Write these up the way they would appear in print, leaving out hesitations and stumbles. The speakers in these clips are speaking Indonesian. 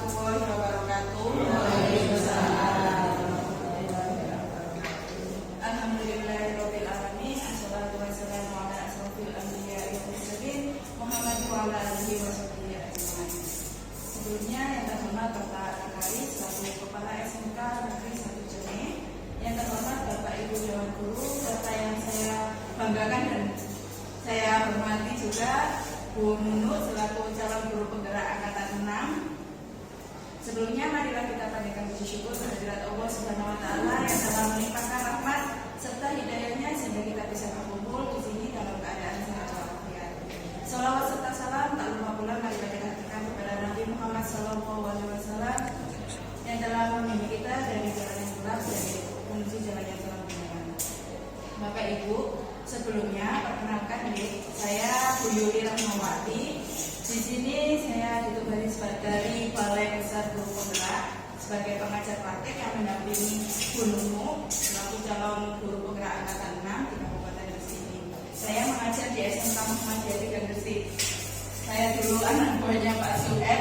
warahmatullahi wabarakatuh. Alhamdulillahirabbil alamin. Assalatu wassalamu ala asrofil anbiya'i wal mursalin Muhammad wa ala alihi washabbihi ajmain. Sebelumnya yang terhormat Bapak Akari selaku Kepala SMK Negeri 1 Jene, yang terhormat Bapak Ibu Dewan Guru, serta yang saya banggakan dan saya hormati juga Bu Nunu selaku calon guru penggerak angkatan 6. Sebelumnya marilah kita panjatkan puji syukur kehadirat Allah Subhanahu wa taala yang telah melimpahkan rahmat serta hidayahnya sehingga kita bisa berkumpul di sini dalam keadaan sehat walafiat. Shalawat serta salam tak lupa pula marilah kita haturkan kepada Nabi Muhammad SAW yang telah membimbing kita dari jalan yang gelap dan menuju jalan yang terang benderang. Bapak Ibu, sebelumnya perkenalkan saya Bu Yuli Rahmawati. Di sini saya ditugasi dari Balai Besar Guru Penggerak sebagai pengajar praktek yang mendampingi Bu Nunu selaku calon guru penggerak angkatan 6 di Kabupaten Gresik ini. Saya mengajar di SMK Muhammadiyah Tiga Gresik. Saya dulu anak buahnya Pak Sueb,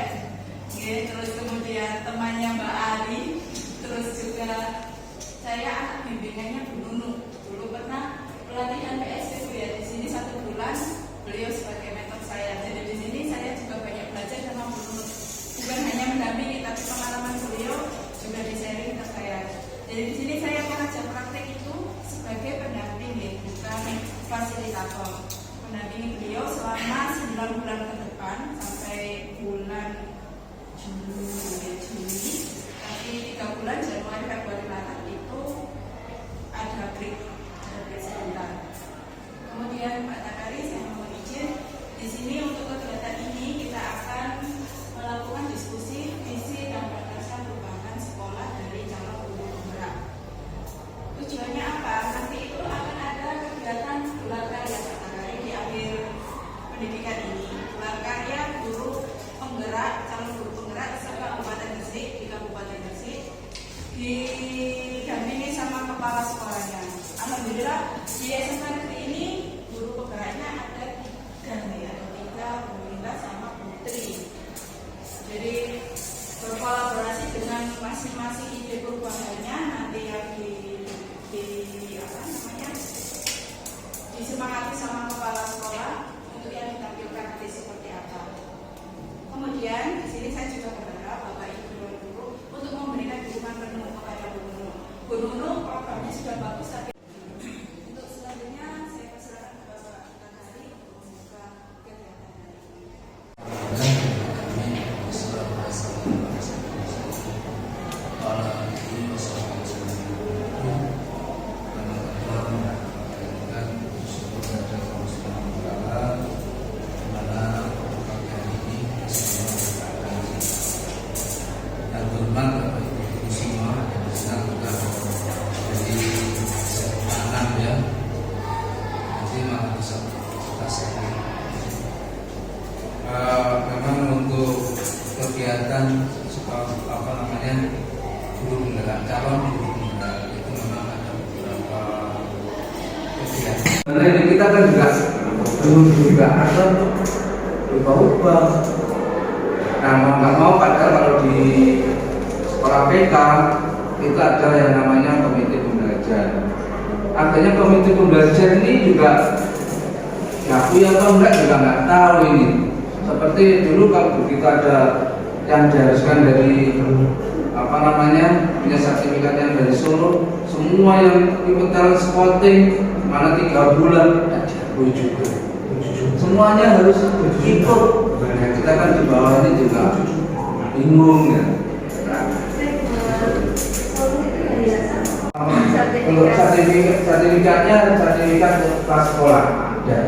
terus kemudian temannya Mbak Ali, terus juga saya anak bimbingannya Bu Nunu. Dulu pernah pelatihan PSP ya di sini 1 bulan, beliau sebagai mentor saya. Jadi di sini saya juga banyak belajar sama Bu Nunu. Bukan hanya mendampingi, tapi pengalaman beliau juga di-sharing ke saya. Jadi di sini saya mengajar praktek itu sebagai pendamping, bukan fasilitator. Mendampingi beliau selama 9 bulan ke depan sampai bulan Juli. Tapi 3 bulan Januari, Februari, Maret itu ada break sebentar. Kemudian Pak Takari, saya mohon izin di sini untuk kegiatan ini kita akan melakukan diskusi visi dan gagasan pengembangan sekolah dari calon guru penggerak. Tujuannya apa? Nanti itu akan ada kegiatan gelar karya Pak Takari di akhir pendidikan ini. Gelar karya guru penggerak, calon guru penggerak Kabupaten Gresik di Kabupaten Gresik didampingi sama kepala sekolahnya. Alhamdulillah di SMK Negeri ini guru penggeraknya ada 3 pemerintah sama putri. Jadi berkolaborasi dengan masing-masing ide perubahannya nanti yang disemangati sama kepala sekolah untuk yang ditampilkan nanti seperti apa. Kemudian di sini saya juga berharap Bapak Ibu Dewan Guru untuk memberikan dukungan penuh kepada Bu Nunu. Bu Nunu programnya sudah bagus tapi untuk selanjutnya saya persilakan kepada Pak Takari untuk membuka kegiatan hari ini. Memang untuk kegiatan guru penggerak, calon guru penggerak itu memang ada beberapa kegiatan. Sebenarnya kita kan juga ada ubah-ubah. Nah mau nggak mau padahal kalau di sekolah PK itu ada yang namanya komite pembelajar. Artinya komite pembelajar ini juga ngaku atau enggak juga nggak tahu ini. Seperti dulu kalau begitu ada yang diharuskan dari punya sertifikat yang dari Solo, semua yang ikut talent scouting mana 3 bulan jauh juga. Semuanya harus ikut. Nah, kita kan di bawah ini juga bingung ya. Untuk sertifikatnya sertifikat kelas sekolah ada.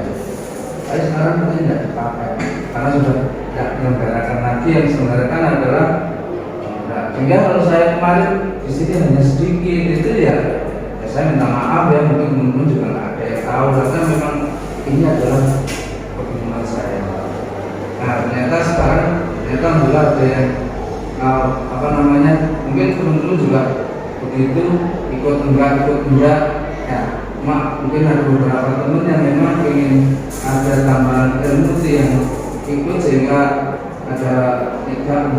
Tapi sekarang mungkin tidak dipakai karena sudah tidak menyelenggarakan lagi. Yang diselenggarakan adalah sehingga kalau saya kemarin di sini hanya sedikit itu ya saya minta maaf ya, mungkin teman-teman juga nggak ada yang tahu karena memang ini adalah kebingungan saya. Nah ternyata sekarang alhamdulillah ada yang mungkin teman-teman juga begitu ikut enggak ya, mungkin ada beberapa teman yang memang ingin ada tambahan ilmu yang ikut sehingga ada 3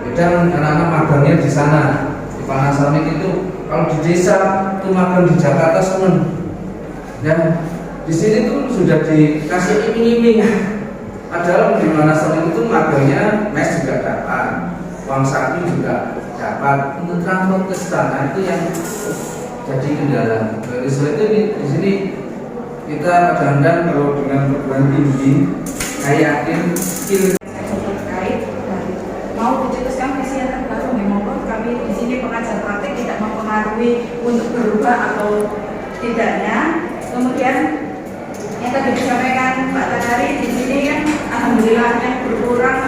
Kadang anak-anak magangnya di sana di Panasonic itu, kalau di desa itu magang di Jakarta seneng. Dan di sini tuh sudah dikasih iming-iming. Padahal di Panasonic itu magangnya mes juga dapat, uang saku juga dapat, untuk transport ke sana itu yang jadi kendala. Dari selain itu di sini kita kadang-kadang kalau dengan perguruan tinggi, saya yakin skill terkait dari mau dicetuskan visi yang terbaru maupun kami di sini pengajar praktik tidak mempengaruhi untuk berubah atau tidaknya. Kemudian yang tadi disampaikan Pak Takari di sini kan alhamdulillah yang berkurang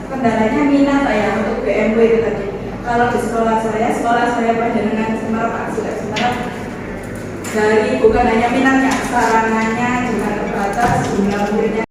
kendalanya minat ya untuk BMW itu tadi. Kalau di sekolah saya Panjenengan Semarang Pak Sudah Semarang, dari bukan hanya minatnya, sarananya juga terbatas, jumlah muridnya.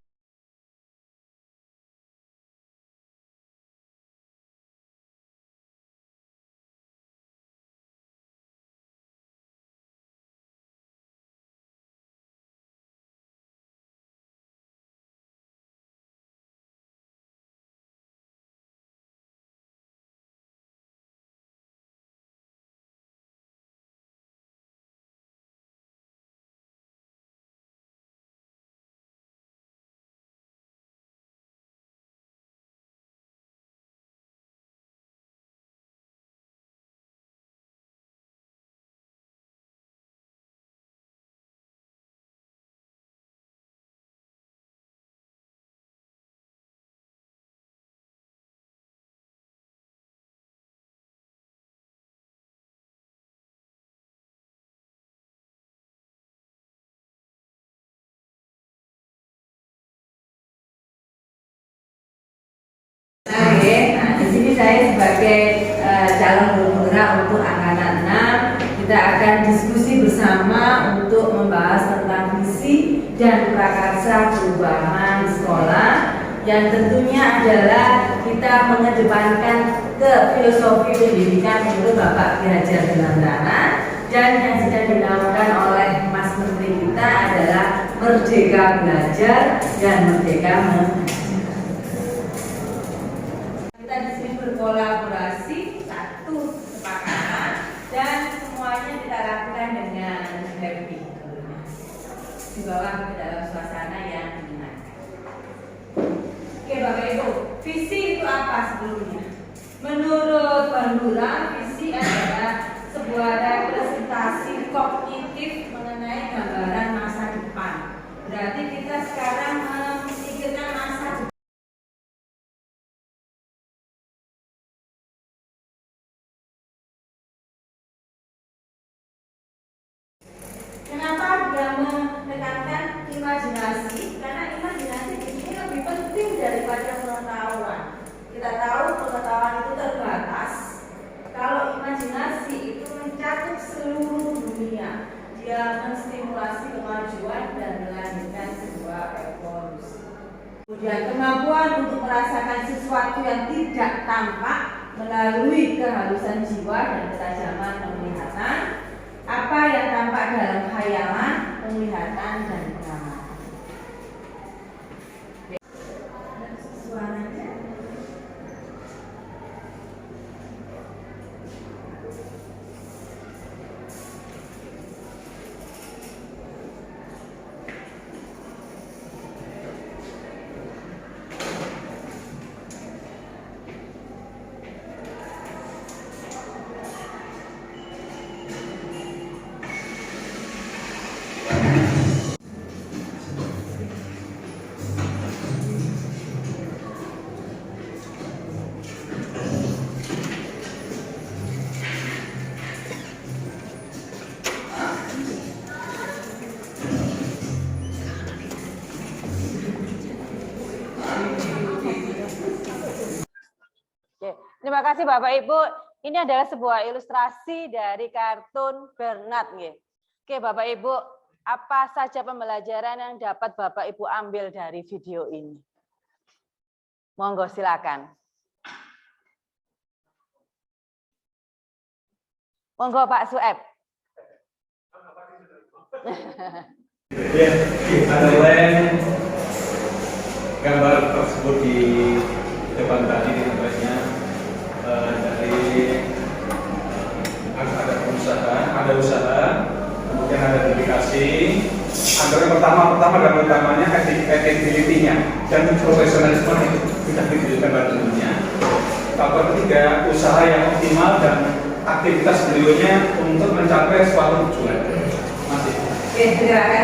Nah, di sini saya sebagai calon guru penggerak untuk anak-anak 6, kita akan diskusi bersama untuk membahas tentang visi dan prakarsa perubahan sekolah, yang tentunya adalah kita mengedepankan ke filosofi pendidikan menurut Bapak Ki Hajar Dewantara, dan yang sedang dinaungan oleh Mas Menteri kita adalah Merdeka Belajar dan Merdeka Mengajar. Kita di sini berkolaborasi, satu kesepakatan, dan semuanya kita lakukan dengan happy, di bawah ke dalam suasana yang menyenangkan. Oke Bapak Ibu, visi itu apa sebelumnya? Menurut Bandura, visi adalah sebuah representasi kognitif mengenai gambaran masa depan. Berarti kita sekarang memikirkan masa depan. Kenapa dia menekankan imajinasi? Karena imajinasi di sini lebih penting daripada pengetahuan. Kita tahu pengetahuan itu terbatas. Kalau imajinasi itu mencakup seluruh dunia, dia menstimulasi kemajuan dan melanjutkan sebuah evolusi. Kemudian kemampuan untuk merasakan sesuatu yang tidak tampak melalui kehalusan jiwa dan ketajaman penglihatan. Apa yang tampak dalam khayalan, penglihatan, dan pengamatan. Suaranya. Terima kasih Bapak Ibu. Ini adalah sebuah ilustrasi dari kartun Bernard. Oke Bapak Ibu, apa saja pembelajaran yang dapat Bapak Ibu ambil dari video ini? Monggo silakan. Monggo Pak Sueb. Ya, ada lain gambar tersebut di depan tadi di tempatnya. Yang pertama dan utamanya ethics-nya dan profesionalisme itu sudah ditunjukkan pada tentunya. Faktor ketiga, usaha yang optimal dan aktivitas beliaunya untuk mencapai suatu tujuan. Masih. Oke,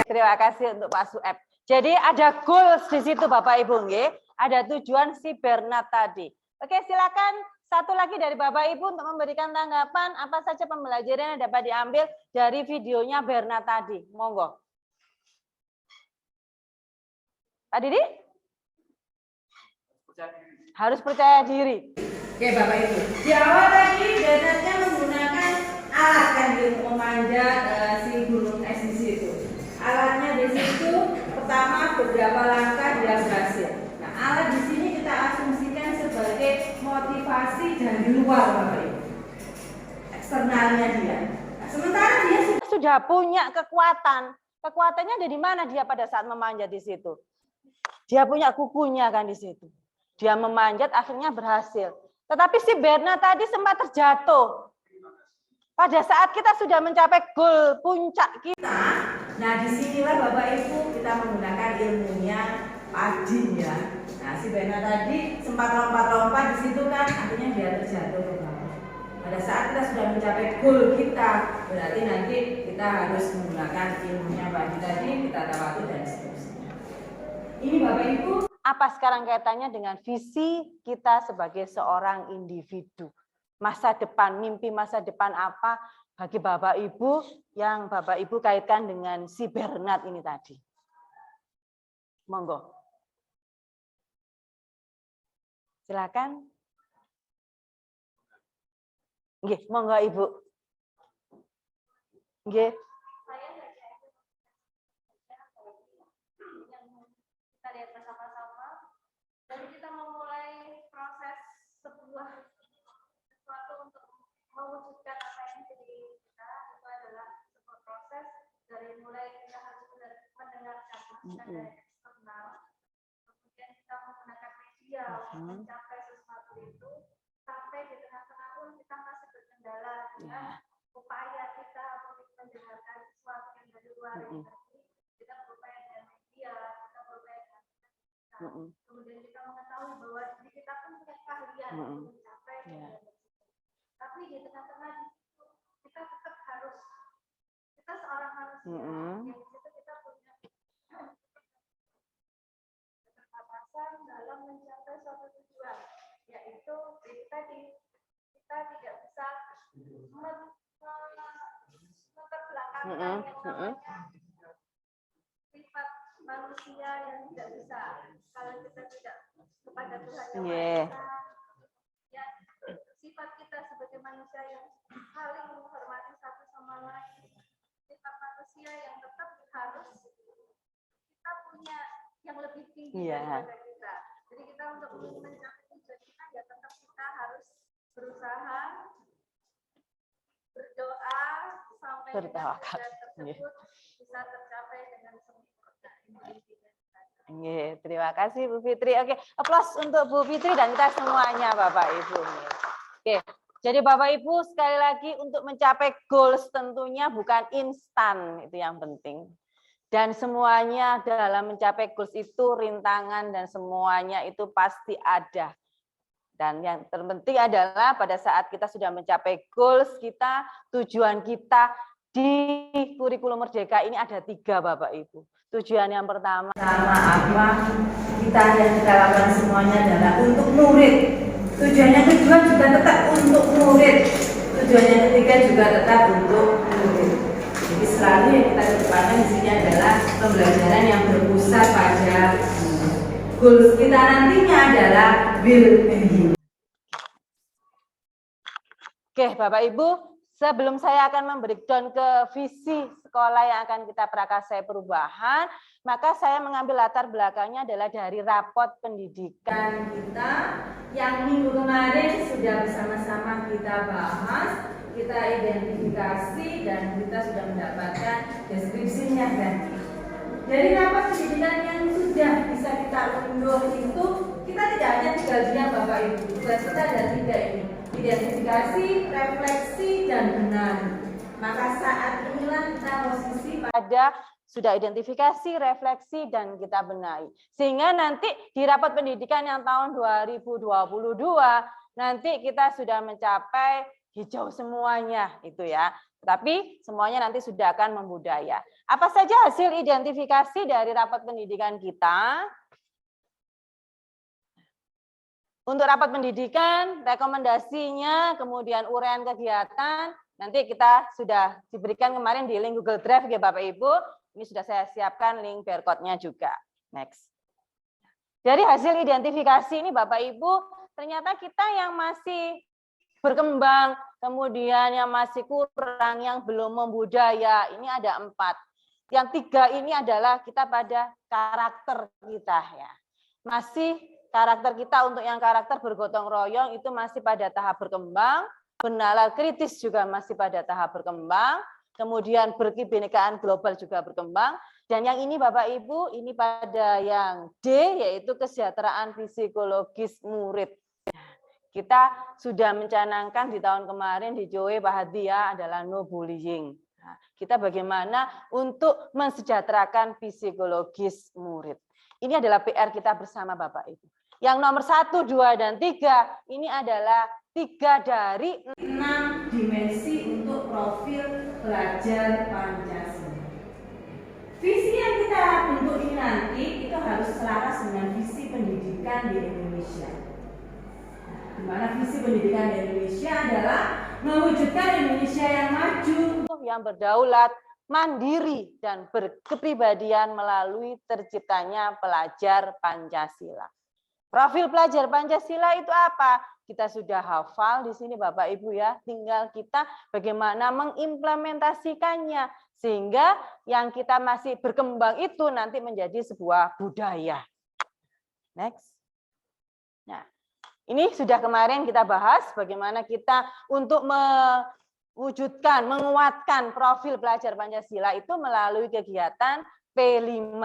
Terima kasih untuk Pak Sueb. Jadi ada goals di situ Bapak Ibu, nggih. Ada tujuan si Bernard tadi. Oke, silakan satu lagi dari Bapak Ibu untuk memberikan tanggapan apa saja pembelajaran yang dapat diambil dari videonya Bernard tadi. Monggo. Pak Didi? Harus percaya diri. Oke Bapak Ibu. Di awal tadi Bernardnya menggunakan alat kan untuk memanjat si gunung es di situ. Alatnya di situ pertama beberapa langkah dia berhasil. Nah, alat di sini kita asumsikan sebagai motivasi dari luar Bapak Ibu. Eksternalnya dia. Nah, sementara dia Sudah punya kekuatan. Kekuatannya ada di mana dia pada saat memanjat di situ? Dia punya kukunya kan di situ. Dia memanjat akhirnya berhasil. Tetapi si Bernard tadi sempat terjatuh. Pada saat kita sudah mencapai goal puncak kita. Nah, disinilah Bapak Ibu kita menggunakan ilmunya Padi ya. Nah, si Bernard tadi sempat lompat-lompat di situ kan, akhirnya dia terjatuh ke bawah. Pada saat kita sudah mencapai goal kita, berarti nanti kita harus menggunakan ilmunya Padi tadi, kita tawatu dan seterusnya. Ini Bapak Ibu. Apa sekarang kaitannya dengan visi kita sebagai seorang individu? Masa depan, mimpi masa depan apa bagi Bapak Ibu yang Bapak Ibu kaitkan dengan si Bernard ini tadi? Monggo. Silakan. Nggih, monggo Ibu. Nggih. Kita lihat bersama-sama dan kita memulai proses sesuatu untuk mewujudkan apa yang menjadi diri kita. Itu adalah sebuah proses dari mulai kita harus mendengarkan masukan dari eksternal, kemudian kita menggunakan media untuk mencapai sesuatu itu, sampai di tengah-tengah pun kita masih berkendala dengan upaya kita untuk mendengarkan sesuatu yang dari luar ini. Kita berupaya dengan media, kita berupaya dengan kemudian kita mengetahui bahwa diri kita pun punya keahlian untuk mencapai tapi di tengah-tengah kita tetap harus, kita seorang manusia yang di situ kita punya keterbatasan dalam mencapai suatu tujuan, yaitu kita tidak bisa memperbelakangkan yang namanya sifat manusia yang tidak bisa kalau kita tidak kepada Tuhan yang Maha Esa. Ya, sifat kita sebagai manusia yang saling menghormati satu sama lain, sifat manusia yang tetap harus kita punya yang lebih tinggi daripada kita. Jadi kita untuk mencapai tujuan kita ya tetap kita harus berusaha, berdoa sampai dengan tujuan tersebut bisa tercapai dengan sempurna. Terima kasih Bu Fitri. Oke, aplaus untuk Bu Fitri dan kita semuanya Bapak Ibu. Oke, jadi Bapak Ibu sekali lagi untuk mencapai goals tentunya bukan instan, itu yang penting. Dan semuanya dalam mencapai goals itu rintangan dan semuanya itu pasti ada. Dan yang terpenting adalah pada saat kita sudah mencapai goals kita, tujuan kita di kurikulum Merdeka ini ada 3 Bapak Ibu. Tujuan yang pertama apa kita yang kita lakukan semuanya adalah untuk murid. Tujuan yang kedua juga tetap untuk murid. Tujuan yang ketiga juga tetap untuk murid. Jadi selalu yang kita kedepankan di sini adalah pembelajaran yang berpusat pada goals kita nantinya adalah will. Oke, Bapak Ibu, sebelum saya akan membreakdown ke visi sekolah yang akan kita prakasai perubahan, maka saya mengambil latar belakangnya adalah dari raport pendidikan kita yang minggu kemarin sudah bersama-sama kita bahas, kita identifikasi dan kita sudah mendapatkan deskripsinya kan. Dari raport pendidikan yang sudah bisa kita unduh itu, kita tidak hanya tinggal diam Bapak Ibu, tugas kita ada 3 ini. Identifikasi, refleksi, dan benar. Maka saat inilah kita posisi pada sudah identifikasi, refleksi, dan kita benahi. Sehingga nanti di rapat pendidikan yang tahun 2022, nanti kita sudah mencapai hijau semuanya, itu ya. Tapi semuanya nanti sudah akan membudaya. Apa saja hasil identifikasi dari rapat pendidikan kita? Untuk rapat pendidikan, rekomendasinya, kemudian uraian kegiatan, nanti kita sudah diberikan kemarin di link Google Drive ya Bapak Ibu. Ini sudah saya siapkan link barcode-nya juga. Next. Dari hasil identifikasi ini Bapak Ibu, ternyata kita yang masih berkembang, kemudian yang masih kurang, yang belum membudaya, ini ada 4. Yang 3 ini adalah kita pada karakter kita ya. Masih karakter kita untuk yang karakter bergotong royong itu masih pada tahap berkembang, bernalar kritis juga masih pada tahap berkembang, kemudian berkebinekaan global juga berkembang, dan yang ini Bapak Ibu, ini pada yang D, yaitu kesejahteraan psikologis murid. Kita sudah mencanangkan di tahun kemarin di JOE Pak Hadia adalah no bullying. Nah, kita bagaimana untuk mensejahterakan psikologis murid. Ini adalah PR kita bersama Bapak Ibu. Yang nomor 1, 2, dan 3 ini adalah 3 dari 6 dimensi untuk profil pelajar Pancasila. Visi yang kita bentuk ini nanti itu harus selaras dengan visi pendidikan di Indonesia. Di mana visi pendidikan di Indonesia adalah mewujudkan Indonesia yang maju, yang berdaulat, mandiri, dan berkepribadian melalui terciptanya pelajar Pancasila. Profil pelajar Pancasila itu apa? Kita sudah hafal di sini Bapak Ibu ya, tinggal kita bagaimana mengimplementasikannya sehingga yang kita masih berkembang itu nanti menjadi sebuah budaya. Next. Nah, ini sudah kemarin kita bahas bagaimana kita untuk mewujudkan, menguatkan profil pelajar Pancasila itu melalui kegiatan P5.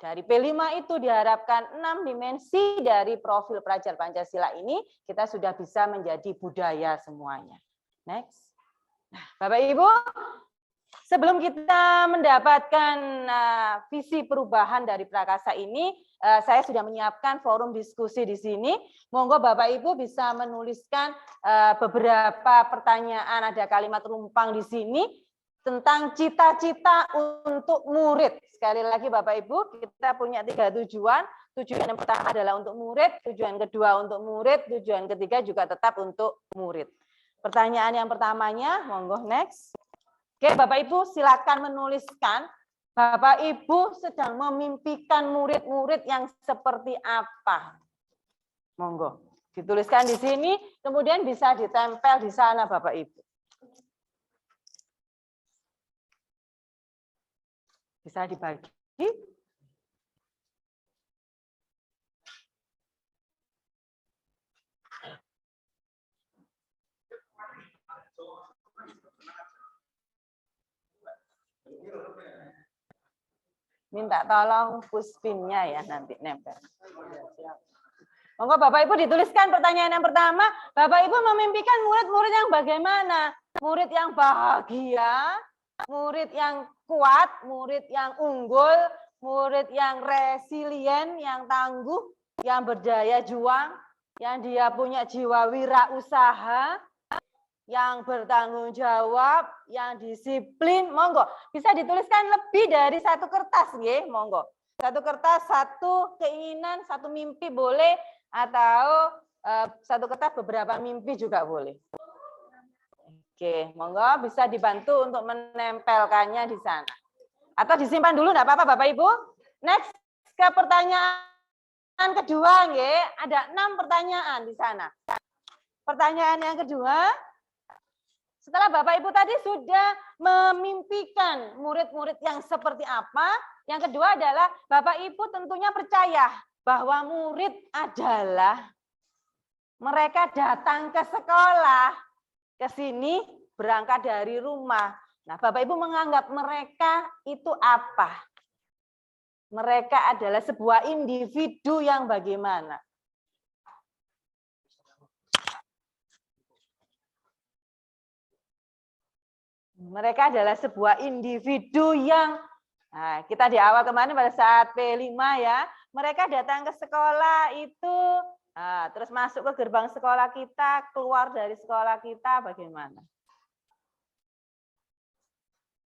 Dari P5 itu diharapkan 6 dimensi dari profil pelajar Pancasila ini kita sudah bisa menjadi budaya semuanya. Next. Nah, Bapak Ibu, sebelum kita mendapatkan visi perubahan dari Prakasa ini, saya sudah menyiapkan forum diskusi di sini. Monggo Bapak Ibu bisa menuliskan beberapa pertanyaan, ada kalimat rumpang di sini tentang cita-cita untuk murid. Sekali lagi Bapak Ibu, kita punya 3 tujuan. Tujuan yang pertama adalah untuk murid, tujuan kedua untuk murid, tujuan ketiga juga tetap untuk murid. Pertanyaan yang pertamanya, monggo next. Oke, Bapak Ibu silakan menuliskan Bapak Ibu sedang memimpikan murid-murid yang seperti apa. Monggo, dituliskan di sini, kemudian bisa ditempel di sana Bapak Ibu. Bisa dibagi. Minta tolong puspinnya ya nanti nempel. Monggo Bapak Ibu dituliskan pertanyaan yang pertama. Bapak Ibu memimpikan murid-murid yang bagaimana? Murid yang bahagia, murid yang kuat, murid yang unggul, murid yang resilient, yang tangguh, yang berdaya juang, yang dia punya jiwa wirausaha, yang bertanggung jawab, yang disiplin. Monggo, bisa dituliskan lebih dari 1 kertas, nggih, monggo. 1 kertas, 1 keinginan, 1 mimpi boleh, atau 1 kertas beberapa mimpi juga boleh. Oke, monggo bisa dibantu untuk menempelkannya di sana. Atau disimpan dulu, enggak apa-apa Bapak Ibu. Next ke pertanyaan kedua, nggih. Ada 6 pertanyaan di sana. Pertanyaan yang kedua, setelah Bapak Ibu tadi sudah memimpikan murid-murid yang seperti apa, yang kedua adalah Bapak Ibu tentunya percaya bahwa murid adalah mereka datang ke sekolah, ke sini berangkat dari rumah. Nah, Bapak Ibu menganggap mereka itu apa? Mereka adalah sebuah individu yang bagaimana? Mereka adalah sebuah individu yang Nah, kita di awal kemarin pada saat P5 ya, mereka datang ke sekolah itu, terus masuk ke gerbang sekolah kita, keluar dari sekolah kita, bagaimana?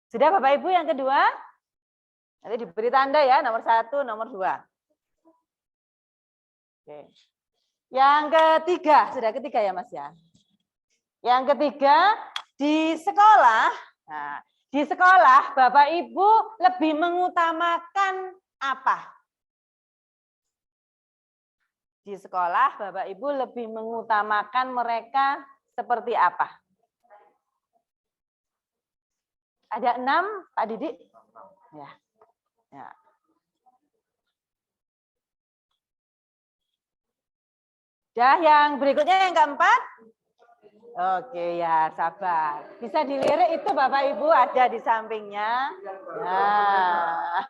Sudah Bapak Ibu yang kedua? Nanti diberi tanda ya, nomor 1, nomor 2. Oke. Yang ketiga, sudah ketiga ya Mas ya? Yang ketiga, di sekolah, nah, di sekolah Bapak Ibu lebih mengutamakan apa? Di sekolah Bapak Ibu lebih mengutamakan mereka seperti apa? Ada 6, Pak Didik? Ya. Ya. Dah, yang berikutnya yang keempat. Oke ya, sabar. Bisa dilirik itu Bapak Ibu ada di sampingnya. Nah.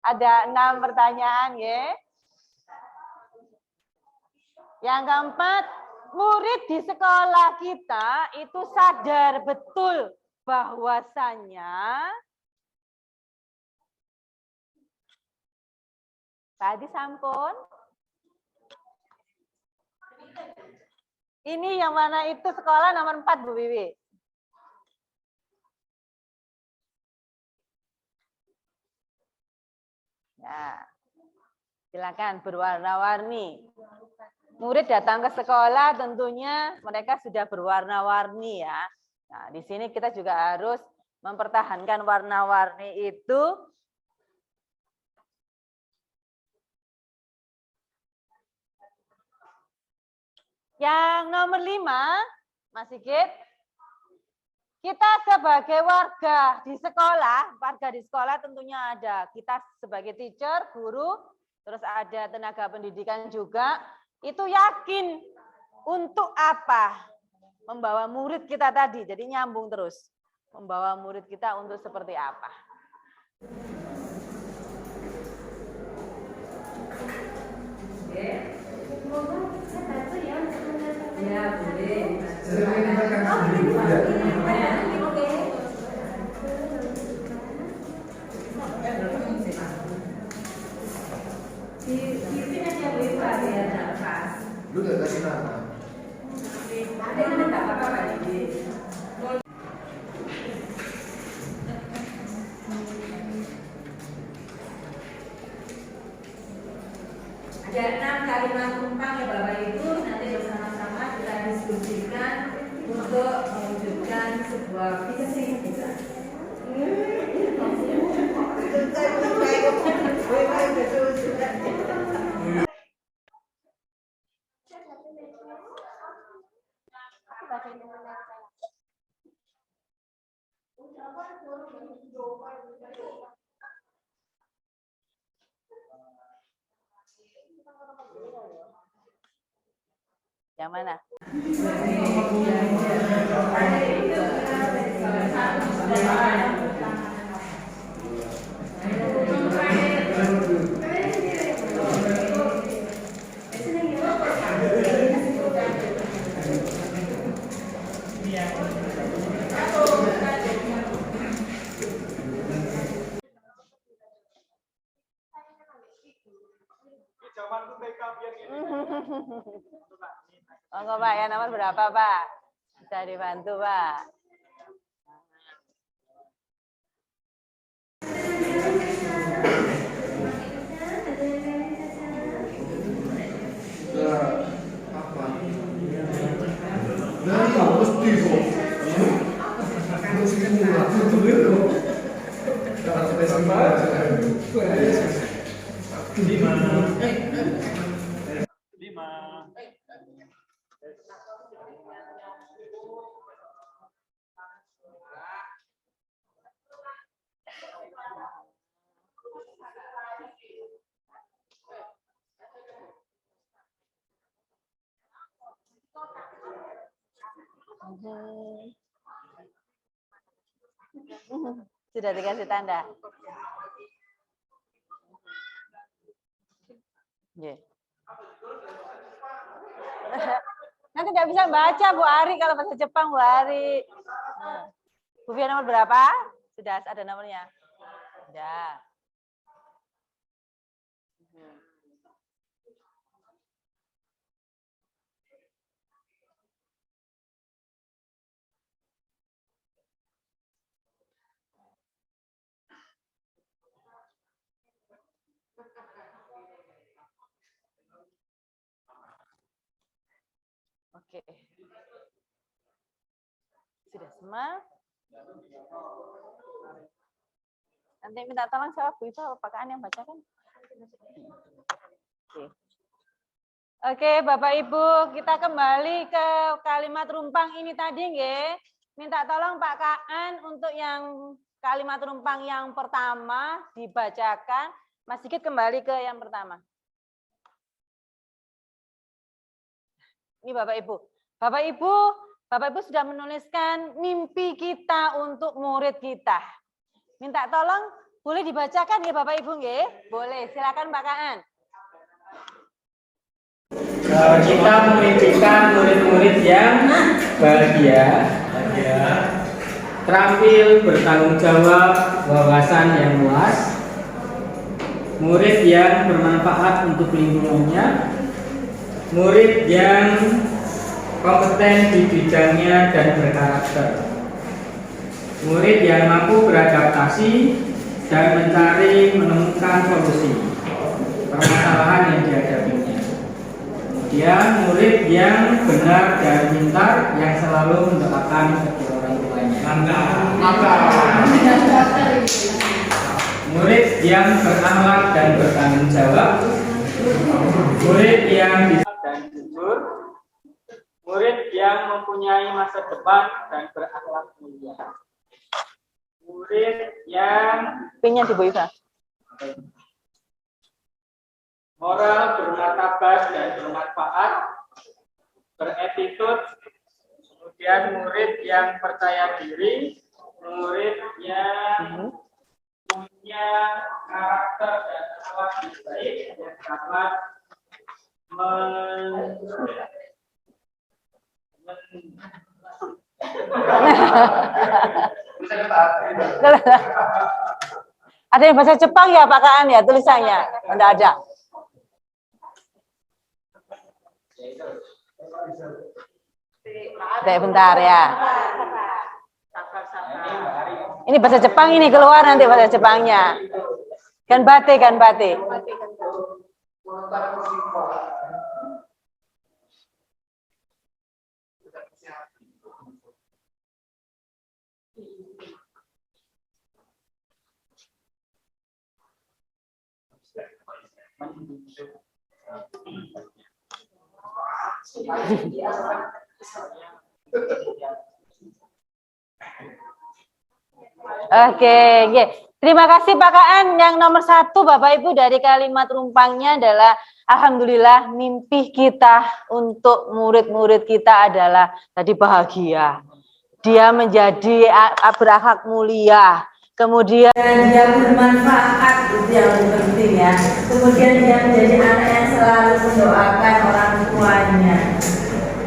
Ada 6 pertanyaan ya. Yang keempat, murid di sekolah kita itu sadar betul bahwasannya tadi sampun. Ini yang mana itu sekolah nomor 4 Bu Wiwi? Ya. Silakan berwarna-warni. Murid datang ke sekolah tentunya mereka sudah berwarna-warni ya. Nah, di sini kita juga harus mempertahankan warna-warni itu. Yang nomor 5, Mas Sigit, kita sebagai warga di sekolah tentunya ada. Kita sebagai teacher, guru, terus ada tenaga pendidikan juga, itu yakin untuk apa? Membawa murid kita tadi, jadi nyambung terus. Membawa murid kita untuk seperti apa? Ya, boleh. Lu gak kasih nama? Ada 6 kalimat tumpang ya Bapak Ibu, nanti bersama-sama kita diskusikan untuk mewujudkan sebuah visi kita. Yang mana? Monggo Pak, ya nomor berapa Pak? Bisa dibantu Pak. Apa? Nah, mesti kok. Mesti murah, betul kok. Kalau sampai sama. 5. Sudah dikasih tanda. Yeah. Nanti tidak bisa baca Bu Ari kalau bahasa Jepang Bu Ari. Bu Fia nomor berapa? Sudah ada nomornya? Sudah. Oke. Sudah semua? Nanti minta tolong siapa Bu Iva, apakah yang bacakan? Oke. Oke, Bapak Ibu, kita kembali ke kalimat rumpang ini tadi, nggih. Minta tolong Pak Kaan untuk yang kalimat rumpang yang pertama dibacakan. Mas Sigit kembali ke yang pertama. Ini Bapak Ibu. Bapak Ibu sudah menuliskan mimpi kita untuk murid kita. Minta tolong boleh dibacakan ya Bapak Ibu nggih? Boleh, silakan Pak Kaan. Kita memimpikan murid-murid yang bahagia, terampil, bertanggung jawab, wawasan yang luas, murid yang bermanfaat untuk lingkungannya, murid yang kompeten di bidangnya dan berkarakter, murid yang mampu beradaptasi dan menemukan solusi permasalahan yang dihadapinya. Kemudian murid yang benar dan pintar yang selalu mendoakan kedua orang tuanya. Murid yang berakhlak dan bertanggung jawab, murid yang bisa dan jujur, murid yang mempunyai masa depan dan berakhlak mulia, murid yang Pinnya di Bu Iva. moral, bermartabat dan bermanfaat, beretitude, kemudian murid yang percaya diri, murid yang punya karakter dan akhlak yang baik yang dapat Ada yang bahasa Jepang ya Pak Kaan ya tulisannya? Enggak ada. Bentar ya. Ini bahasa Jepang ini keluar nanti bahasa Jepangnya. Ganbate. Oke. Terima kasih Pak Kaan. Yang nomor 1 Bapak Ibu dari kalimat rumpangnya adalah alhamdulillah mimpi kita untuk murid-murid kita adalah tadi bahagia. Dia menjadi berakhlak mulia. Kemudian dia bermanfaat, itu yang penting ya. Kemudian dia menjadi anak yang selalu mendoakan orang tuanya.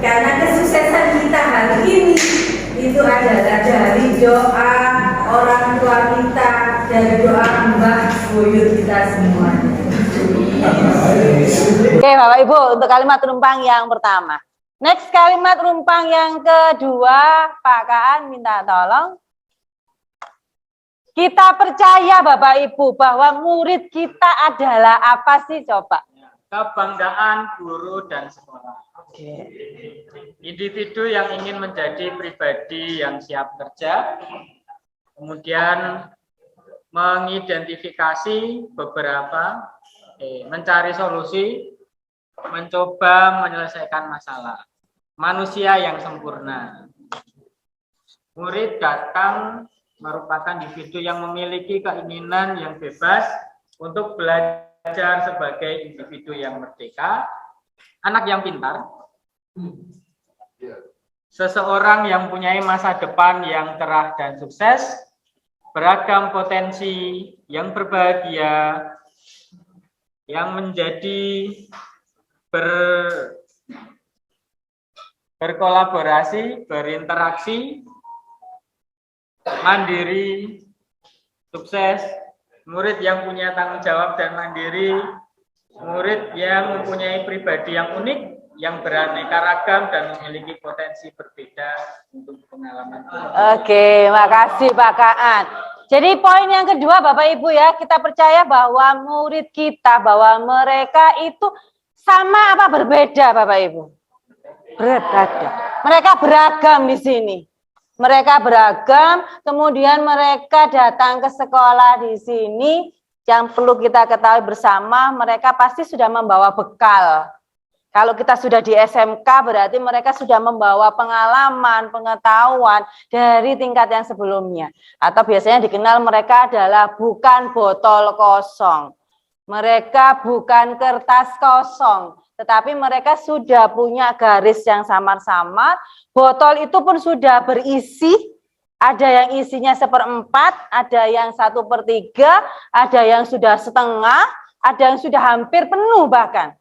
Karena kesuksesan kita hari ini itu adalah dari doa orang tua kita, dari doa Mbah Buyut kita semuanya. Oke Bapak Ibu, untuk kalimat rumpang yang pertama. Next kalimat rumpang yang kedua, Pak Kaan minta tolong. Kita percaya Bapak Ibu bahwa murid kita adalah apa sih coba? kebanggaan guru dan sekolah. Individu yang ingin menjadi pribadi yang siap kerja, kemudian mengidentifikasi beberapa, mencari solusi, mencoba menyelesaikan masalah. Manusia yang sempurna. Murid datang merupakan individu yang memiliki keinginan yang bebas untuk belajar sebagai individu yang merdeka, anak yang pintar, seseorang yang mempunyai masa depan yang cerah dan sukses, beragam potensi, yang berbahagia, yang menjadi berkolaborasi, berinteraksi, mandiri, sukses, murid yang punya tanggung jawab dan mandiri, murid yang mempunyai pribadi yang unik, yang beraneka ragam dan memiliki potensi berbeda untuk pengalaman. Oke, makasih Pak Kaan. Jadi poin yang kedua Bapak Ibu ya, kita percaya bahwa murid kita, bahwa mereka itu sama apa berbeda Bapak Ibu? Berbeda. Mereka beragam di sini. Mereka beragam, kemudian mereka datang ke sekolah di sini. Yang perlu kita ketahui bersama, mereka pasti sudah membawa bekal. Kalau kita sudah di SMK, berarti mereka sudah membawa pengalaman, pengetahuan dari tingkat yang sebelumnya. Atau biasanya dikenal mereka adalah bukan botol kosong. Mereka bukan kertas kosong, tetapi mereka sudah punya garis yang samar-samar. Botol itu pun sudah berisi, ada yang isinya 1/4, ada yang 1/3, ada yang sudah setengah, ada yang sudah hampir penuh bahkan.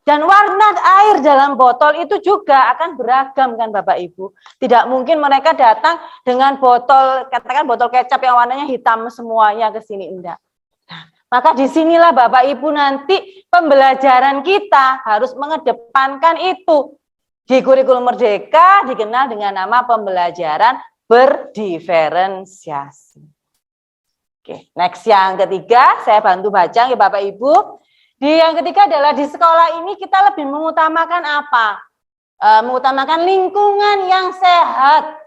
Dan warna air dalam botol itu juga akan beragam kan Bapak Ibu. Tidak mungkin mereka datang dengan botol, katakan botol kecap yang warnanya hitam semuanya ke sini, enggak. Nah, maka disinilah Bapak Ibu nanti pembelajaran kita harus mengedepankan itu. Di kurikulum Merdeka dikenal dengan nama pembelajaran berdiferensiasi. Oke, next yang ketiga, saya bantu baca ya Bapak Ibu. Yang ketiga adalah di sekolah ini kita lebih mengutamakan apa? Mengutamakan lingkungan yang sehat.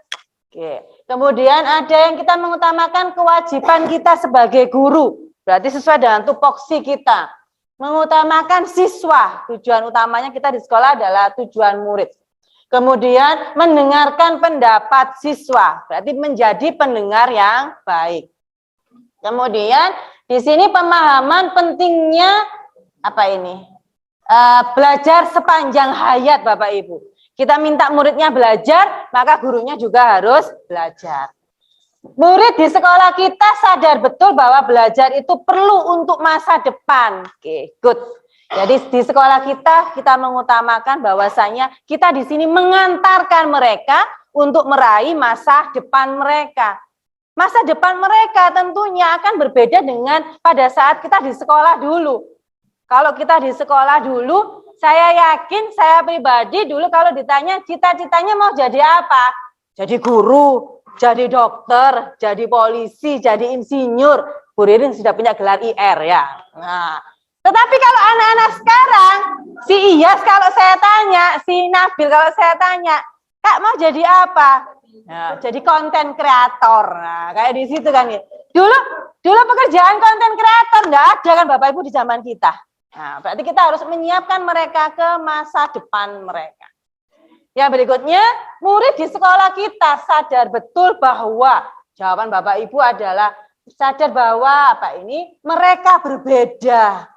Oke. Kemudian ada yang kita mengutamakan kewajiban kita sebagai guru. Berarti sesuai dengan tupoksi kita. Mengutamakan siswa. Tujuan utamanya kita di sekolah adalah tujuan murid. Kemudian mendengarkan pendapat siswa. Berarti menjadi pendengar yang baik. Kemudian di sini pemahaman pentingnya apa ini? Belajar sepanjang hayat Bapak Ibu. Kita minta muridnya belajar, maka gurunya juga harus belajar. Murid di sekolah kita sadar betul bahwa belajar itu perlu untuk masa depan. Oke, good. Jadi di sekolah kita mengutamakan bahwasanya kita di sini mengantarkan mereka untuk meraih masa depan mereka. Masa depan mereka tentunya akan berbeda dengan pada saat kita di sekolah dulu. Kalau kita di sekolah dulu, saya yakin, saya pribadi dulu kalau ditanya cita-citanya mau jadi apa? Jadi guru, jadi dokter, jadi polisi, jadi insinyur. Bu Ririn sudah punya gelar IR ya. Nah, tetapi kalau anak-anak sekarang, si Iyas kalau saya tanya, si Nabil kalau saya tanya, Kak mau jadi apa? Nah, jadi konten kreator. Nah, kayak di situ kan ya. Dulu pekerjaan konten kreator enggak ada kan Bapak Ibu di zaman kita. Nah, berarti kita harus menyiapkan mereka ke masa depan mereka. Yang berikutnya, murid di sekolah kita sadar betul bahwa jawaban Bapak Ibu adalah sadar bahwa mereka berbeda.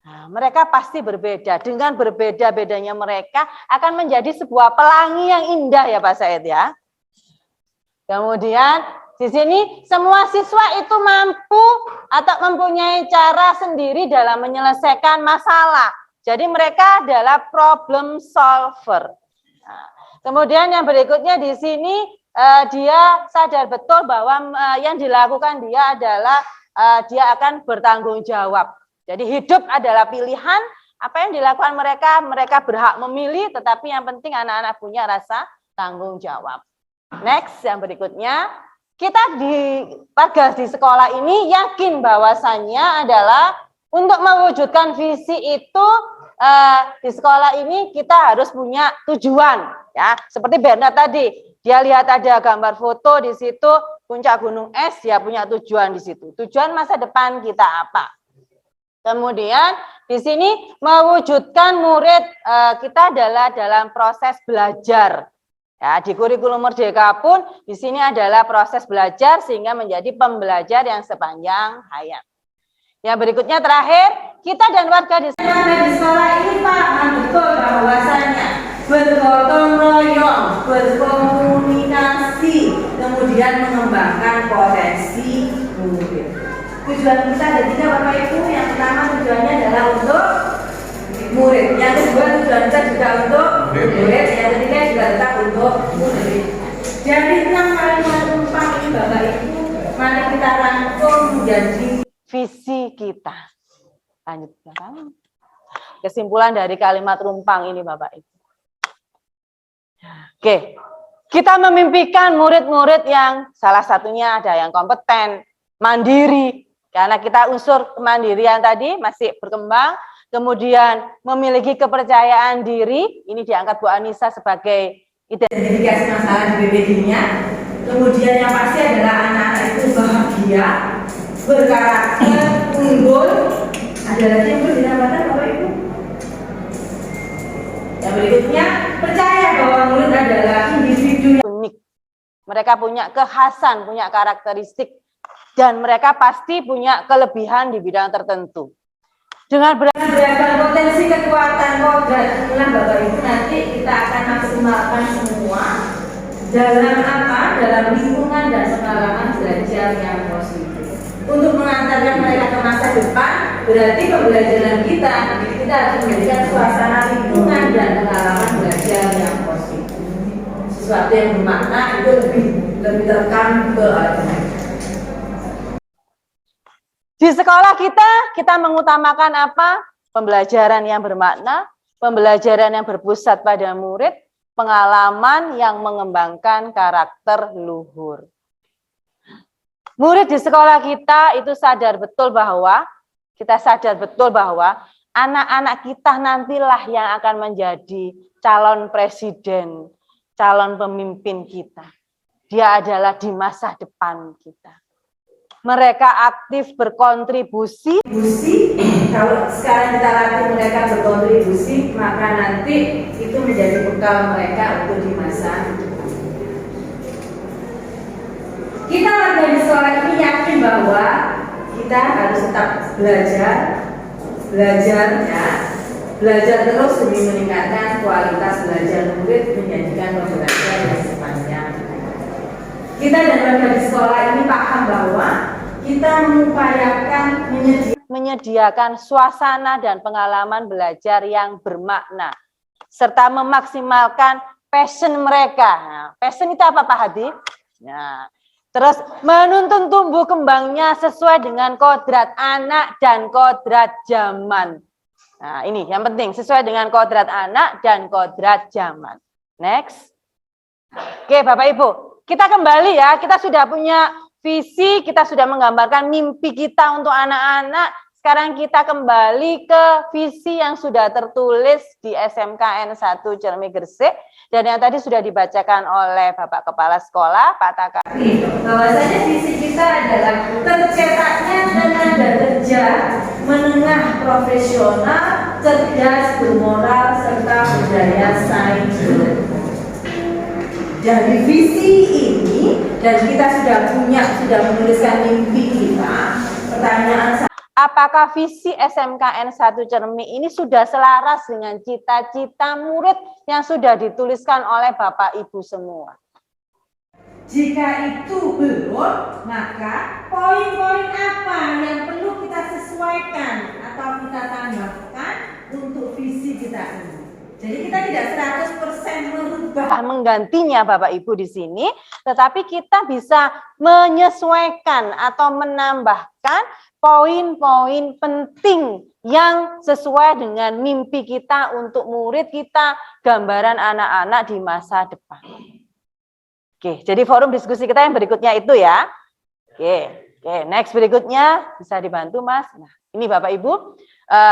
Nah, mereka pasti berbeda. Dengan berbeda-bedanya mereka akan menjadi sebuah pelangi yang indah ya Pak Said ya. Kemudian di sini semua siswa itu mampu atau mempunyai cara sendiri dalam menyelesaikan masalah. Jadi mereka adalah problem solver. Nah, kemudian yang berikutnya di sini dia sadar betul bahwa yang dilakukan dia adalah dia akan bertanggung jawab. Jadi hidup adalah pilihan. Apa yang dilakukan mereka berhak memilih, tetapi yang penting anak-anak punya rasa tanggung jawab. Next yang berikutnya. Kita warga di sekolah ini yakin bahwasannya adalah untuk mewujudkan visi itu di sekolah ini kita harus punya tujuan ya. Seperti Bernard tadi, dia lihat ada gambar foto di situ puncak gunung es, dia punya tujuan di situ. Tujuan masa depan kita apa? Kemudian di sini mewujudkan murid kita adalah dalam proses belajar. Ya, di kurikulum Merdeka pun di sini adalah proses belajar sehingga menjadi pembelajar yang sepanjang hayat. Yang berikutnya terakhir, kita dan warga di sekolah ini paham betul bahwasannya bergotong royong, berkomunikasi, kemudian mengembangkan potensi murid. Tujuan kita ada 3 Bapak Ibu. Yang pertama tujuannya adalah untuk murid. Yang kedua tujuan kita juga untuk murid. Yang ketiga juga tetap untuk murid. Jadi 6 kalimat 4 ini Bapak Ibu, mari kita rangkum menjadi visi kita. Lanjut belakang. Kesimpulan dari kalimat rumpang ini Bapak Ibu. Oke, kita memimpikan murid-murid yang salah satunya ada yang kompeten, mandiri, karena kita unsur kemandirian tadi masih berkembang, kemudian memiliki kepercayaan diri, ini diangkat Bu Anissa sebagai identifikasi masalah di BPD-nya. Kemudian yang pasti adalah anak-anak itu bahagia, berkarakter, unggul. Ada lagi yang perlu ditambahkan Bapak Ibu? Yang berikutnya, percaya bahwa murid adalah individu yang unik. Mereka punya kekhasan, punya karakteristik, dan mereka pasti punya kelebihan di bidang tertentu. Dengan beragam potensi kekuatan kodrat inilah Bapak Ibu nanti kita akan maksimalkan semua dalam apa? Dalam lingkungan dan pengalaman belajar yang positif. Untuk mengantarkan mereka ke masa depan, berarti pembelajaran kita harus memberikan suasana lingkungan dan pengalaman belajar yang positif. Sesuatu yang bermakna itu lebih terekam ke di sekolah kita mengutamakan apa? Pembelajaran yang bermakna, pembelajaran yang berpusat pada murid, pengalaman yang mengembangkan karakter luhur. Murid di sekolah kita itu sadar betul bahwa anak-anak kita nantilah yang akan menjadi calon presiden, calon pemimpin kita. Dia adalah di masa depan kita. Mereka aktif berkontribusi. Kalau sekarang kita latih mereka berkontribusi, maka nanti itu menjadi bekal mereka untuk di masa depan. Kita warga di sekolah ini yakin bahwa kita harus tetap belajar terus demi meningkatkan kualitas belajar murid, menjadikan pembelajaran yang sepanjang. Kita dan warga di sekolah ini paham bahwa kita mengupayakan menyediakan suasana dan pengalaman belajar yang bermakna, serta memaksimalkan passion mereka. Nah, passion itu apa Pak Hadi? Nah, terus menuntun tumbuh kembangnya sesuai dengan kodrat anak dan kodrat zaman. Nah, ini yang penting, sesuai dengan kodrat anak dan kodrat zaman. Next. Oke, Bapak Ibu, kita kembali ya, kita sudah punya visi, kita sudah menggambarkan mimpi kita untuk anak-anak. Sekarang kita kembali ke visi yang sudah tertulis di SMKN 1 Cermi Gresik dan yang tadi sudah dibacakan oleh Bapak Kepala Sekolah, Pak Taka. Bahwasanya visi kita adalah tercetaknya tenaga kerja menengah profesional, cerdas, bermoral, serta berdaya saing. Dari visi ini dan kita sudah menuliskan mimpi kita. Pertanyaan, apakah visi SMKN 1 Cermi ini sudah selaras dengan cita-cita murid yang sudah dituliskan oleh Bapak Ibu semua? jika itu belum, maka poin-poin apa yang perlu kita sesuaikan atau kita tambahkan untuk visi kita ini? Jadi kita tidak 100% merubah Menggantinya Bapak Ibu di sini, tetapi kita bisa menyesuaikan atau menambahkan poin-poin penting yang sesuai dengan mimpi kita untuk murid kita, gambaran anak-anak di masa depan. Oke, jadi forum diskusi kita yang berikutnya itu ya. Oke, next berikutnya bisa dibantu Mas. Nah, ini Bapak Ibu,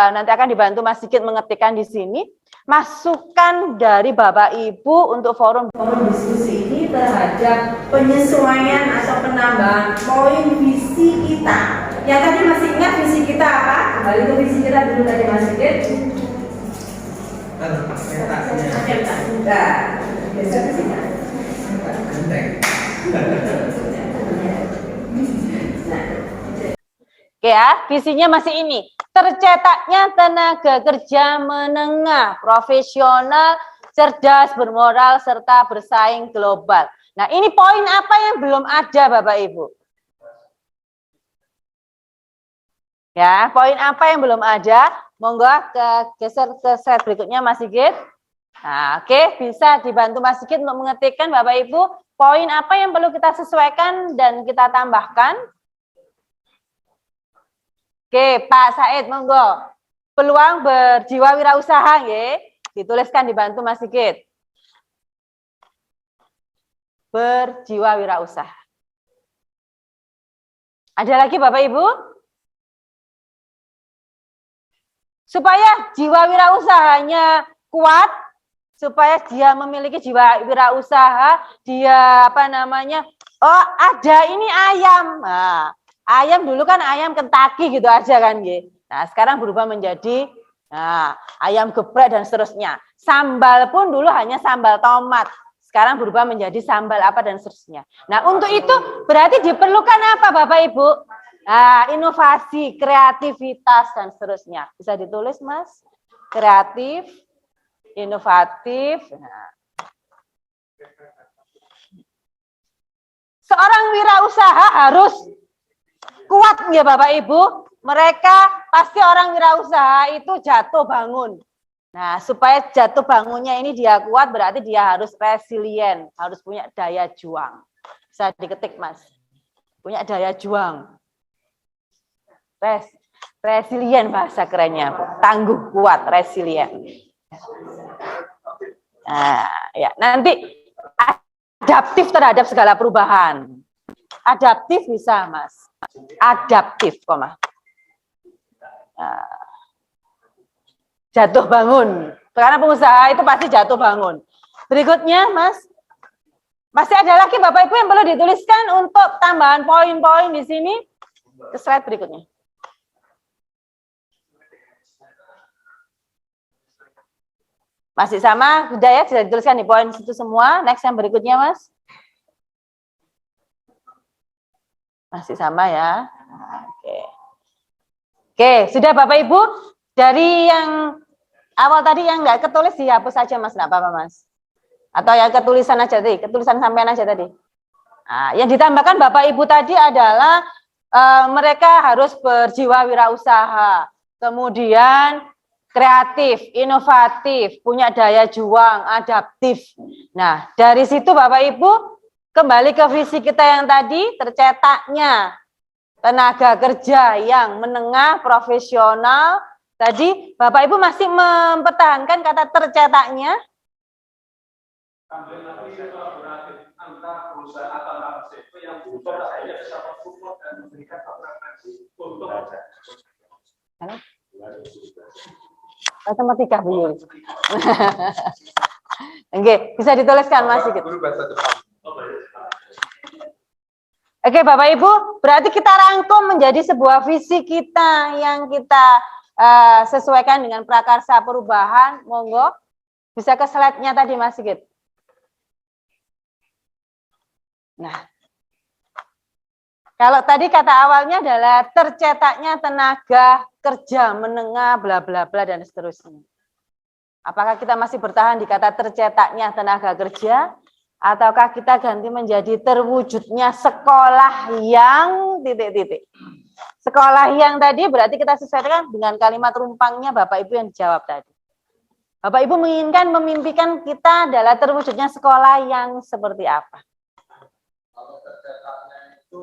nanti akan dibantu Mas Sigit mengetikkan di sini. Masukan dari Bapak Ibu untuk forum diskusi ini terhadap penyesuaian atau penambahan poin visi kita. Yang tadi masih ingat visi kita apa? Kembali ke visi kita dulu tadi Mas Sigit. Nah, biasa ke sini. Oke ya, visinya masih ini. Tercetaknya tenaga kerja menengah, profesional, cerdas, bermoral, serta bersaing global. Nah, ini poin apa yang belum ada Bapak Ibu? Ya, poin apa yang belum ada? Monggo geser ke slide berikutnya Mas Sigit. Nah, oke, bisa dibantu Mas Sigit untuk mengetikkan Bapak Ibu, poin apa yang perlu kita sesuaikan dan kita tambahkan Oke, Pak Said, monggo. Peluang berjiwa wirausaha, nggih. Dituliskan, dibantu Mas Sigit. Berjiwa wirausaha. Ada lagi Bapak Ibu? Supaya jiwa wirausahanya kuat, supaya dia memiliki jiwa wirausaha, dia oh ada ini ayam. Nah, ayam dulu kan ayam Kentucky gitu aja kan, gitu. Nah, sekarang berubah menjadi ayam geprek dan seterusnya. Sambal pun dulu hanya sambal tomat. Sekarang berubah menjadi sambal apa dan seterusnya. Nah, untuk itu berarti diperlukan apa Bapak Ibu? Nah, inovasi, kreativitas dan seterusnya. Bisa ditulis, Mas? Kreatif, inovatif. Nah. Seorang wirausaha harus kuat ya Bapak Ibu. Mereka pasti orang wirausaha itu jatuh bangun. Nah, supaya jatuh bangunnya ini dia kuat, berarti dia harus resilient, harus punya daya juang. Bisa diketik, Mas. Punya daya juang. Resilient bahasa kerennya, tangguh, kuat, resilient. Nah, ya, nanti adaptif terhadap segala perubahan. Adaptif bisa, Mas. Adaptif, koma. Nah. Jatuh bangun. Karena pengusaha itu pasti jatuh bangun. Berikutnya, Mas. Masih ada lagi Bapak Ibu yang perlu dituliskan untuk tambahan poin-poin di sini. Ke slide berikutnya. Masih sama, sudah ya, sudah dituliskan di poin situ semua. Next yang berikutnya, Mas. Masih sama ya. Oke. Oke, sudah Bapak Ibu. Dari yang awal tadi yang nggak ketulis dihapus saja Mas, nggak apa-apa Mas. Atau yang ketulisan aja tadi, ketulisan sampean aja tadi. Nah, yang ditambahkan Bapak Ibu tadi adalah mereka harus berjiwa wirausaha, kemudian kreatif, inovatif, punya daya juang, adaptif. Nah, dari situ Bapak Ibu kembali ke visi kita yang tadi, tercetaknya tenaga kerja yang menengah, profesional. Tadi Bapak Ibu masih mempertahankan kata tercetaknya. Matematika Bu Yul. Oke, bisa dituliskan Mas Sigit. Oke Bapak Ibu, berarti kita rangkum menjadi sebuah visi kita yang kita sesuaikan dengan prakarsa perubahan. Monggo, bisa ke slide-nya tadi Mas Sigit. Nah, kalau tadi kata awalnya adalah tercetaknya tenaga kerja menengah, bla bla bla dan seterusnya. Apakah kita masih bertahan di kata tercetaknya tenaga kerja, ataukah kita ganti menjadi terwujudnya sekolah yang titik-titik? Sekolah yang tadi berarti kita sesuaikan dengan kalimat rumpangnya Bapak Ibu yang dijawab tadi. Bapak Ibu menginginkan, memimpikan kita adalah terwujudnya sekolah yang seperti apa? Kalau tercetaknya itu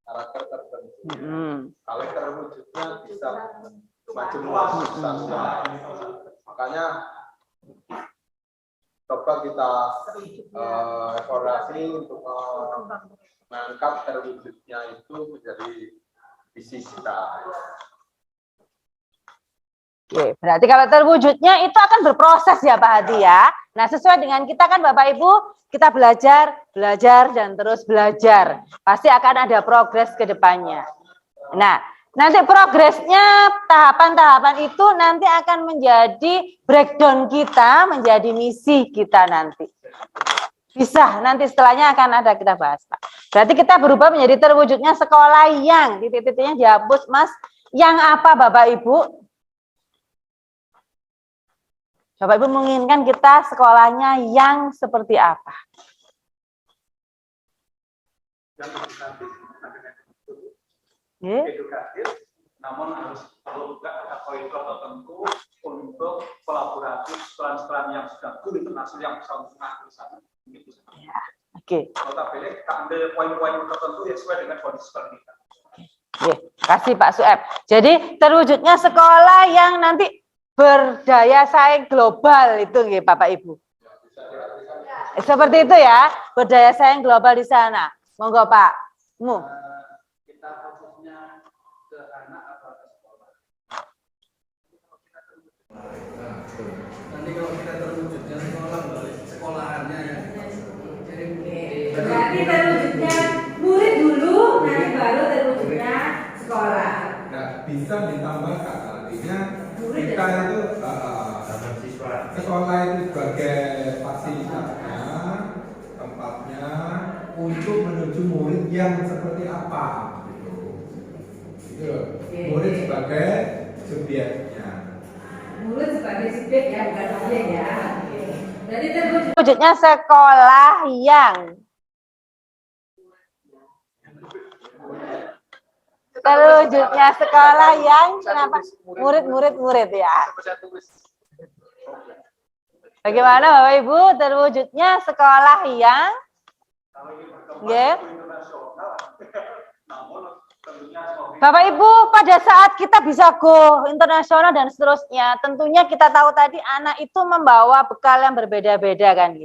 karakter tertentu. Kalau terwujudnya bisa macam-macam. Makanya coba kita evaluasi untuk mengangkat terwujudnya itu menjadi visi kita. Oke, berarti kalau terwujudnya itu akan berproses ya Pak Hadi ya. Nah, sesuai dengan kita kan Bapak Ibu, kita belajar dan terus belajar. Pasti akan ada progres ke depannya. Nah, nanti progresnya tahapan-tahapan itu nanti akan menjadi breakdown kita, menjadi misi kita nanti. Bisa, nanti setelahnya akan ada kita bahas, Pak. Berarti kita berubah menjadi terwujudnya sekolah yang, titik-titiknya dihapus, Mas. Yang apa, Bapak Ibu? Bapak Ibu menginginkan kita sekolahnya yang seperti apa? Edukatif, namun harus perlu juga ada koridor tertentu untuk kolaborasi sekolah-sekolah yang sudah go internasional yang bisa mengatur sana. Ya, oke. Notabene kita ambil poin-poin tertentu yang sesuai dengan kondisi sekolah kita. Kasih Pak Sueb. Jadi terwujudnya sekolah yang nanti berdaya saing global itu nggih Bapak Ibu. Seperti itu ya, berdaya saing global di sana. Monggo Pak. Kita fokusnya ke anak atau ke sekolah? Nanti kalau kita terwujudnya sekolah, balik sekolahannya ya. Berarti terwujudnya murid dulu, nanti baru terwujudnya sekolah. Nggak bisa ditambahkan, artinya Murid kita dan itu sekolah itu sebagai fasilitasnya, tempatnya untuk menuju murid yang seperti apa gitu. Gitu loh. Murid sebagai subjeknya. Murid sebagai subjek ya, bukan objek ya. Jadi Terwujudnya sekolah yang terwujudnya sekolah yang kenapa murid ya. Bagaimana Bapak Ibu terwujudnya sekolah yang Bapak Ibu pada saat kita bisa go internasional dan seterusnya, tentunya kita tahu tadi anak itu membawa bekal yang berbeda-beda kan.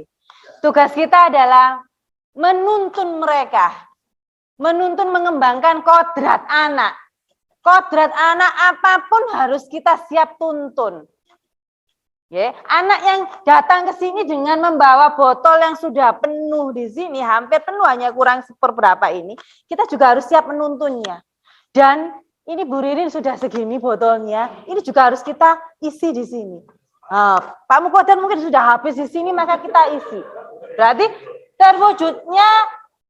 Tugas kita adalah menuntun mereka, menuntun mengembangkan kodrat anak. Kodrat anak apapun harus kita siap tuntun. Anak yang datang ke sini dengan membawa botol yang sudah penuh di sini, hampir penuh hanya kurang seperberapa ini, kita juga harus siap menuntunnya. Dan ini Bu Ririn sudah segini botolnya, ini juga harus kita isi di sini. Pak Mukodan mungkin sudah habis di sini, maka kita isi. Berarti terwujudnya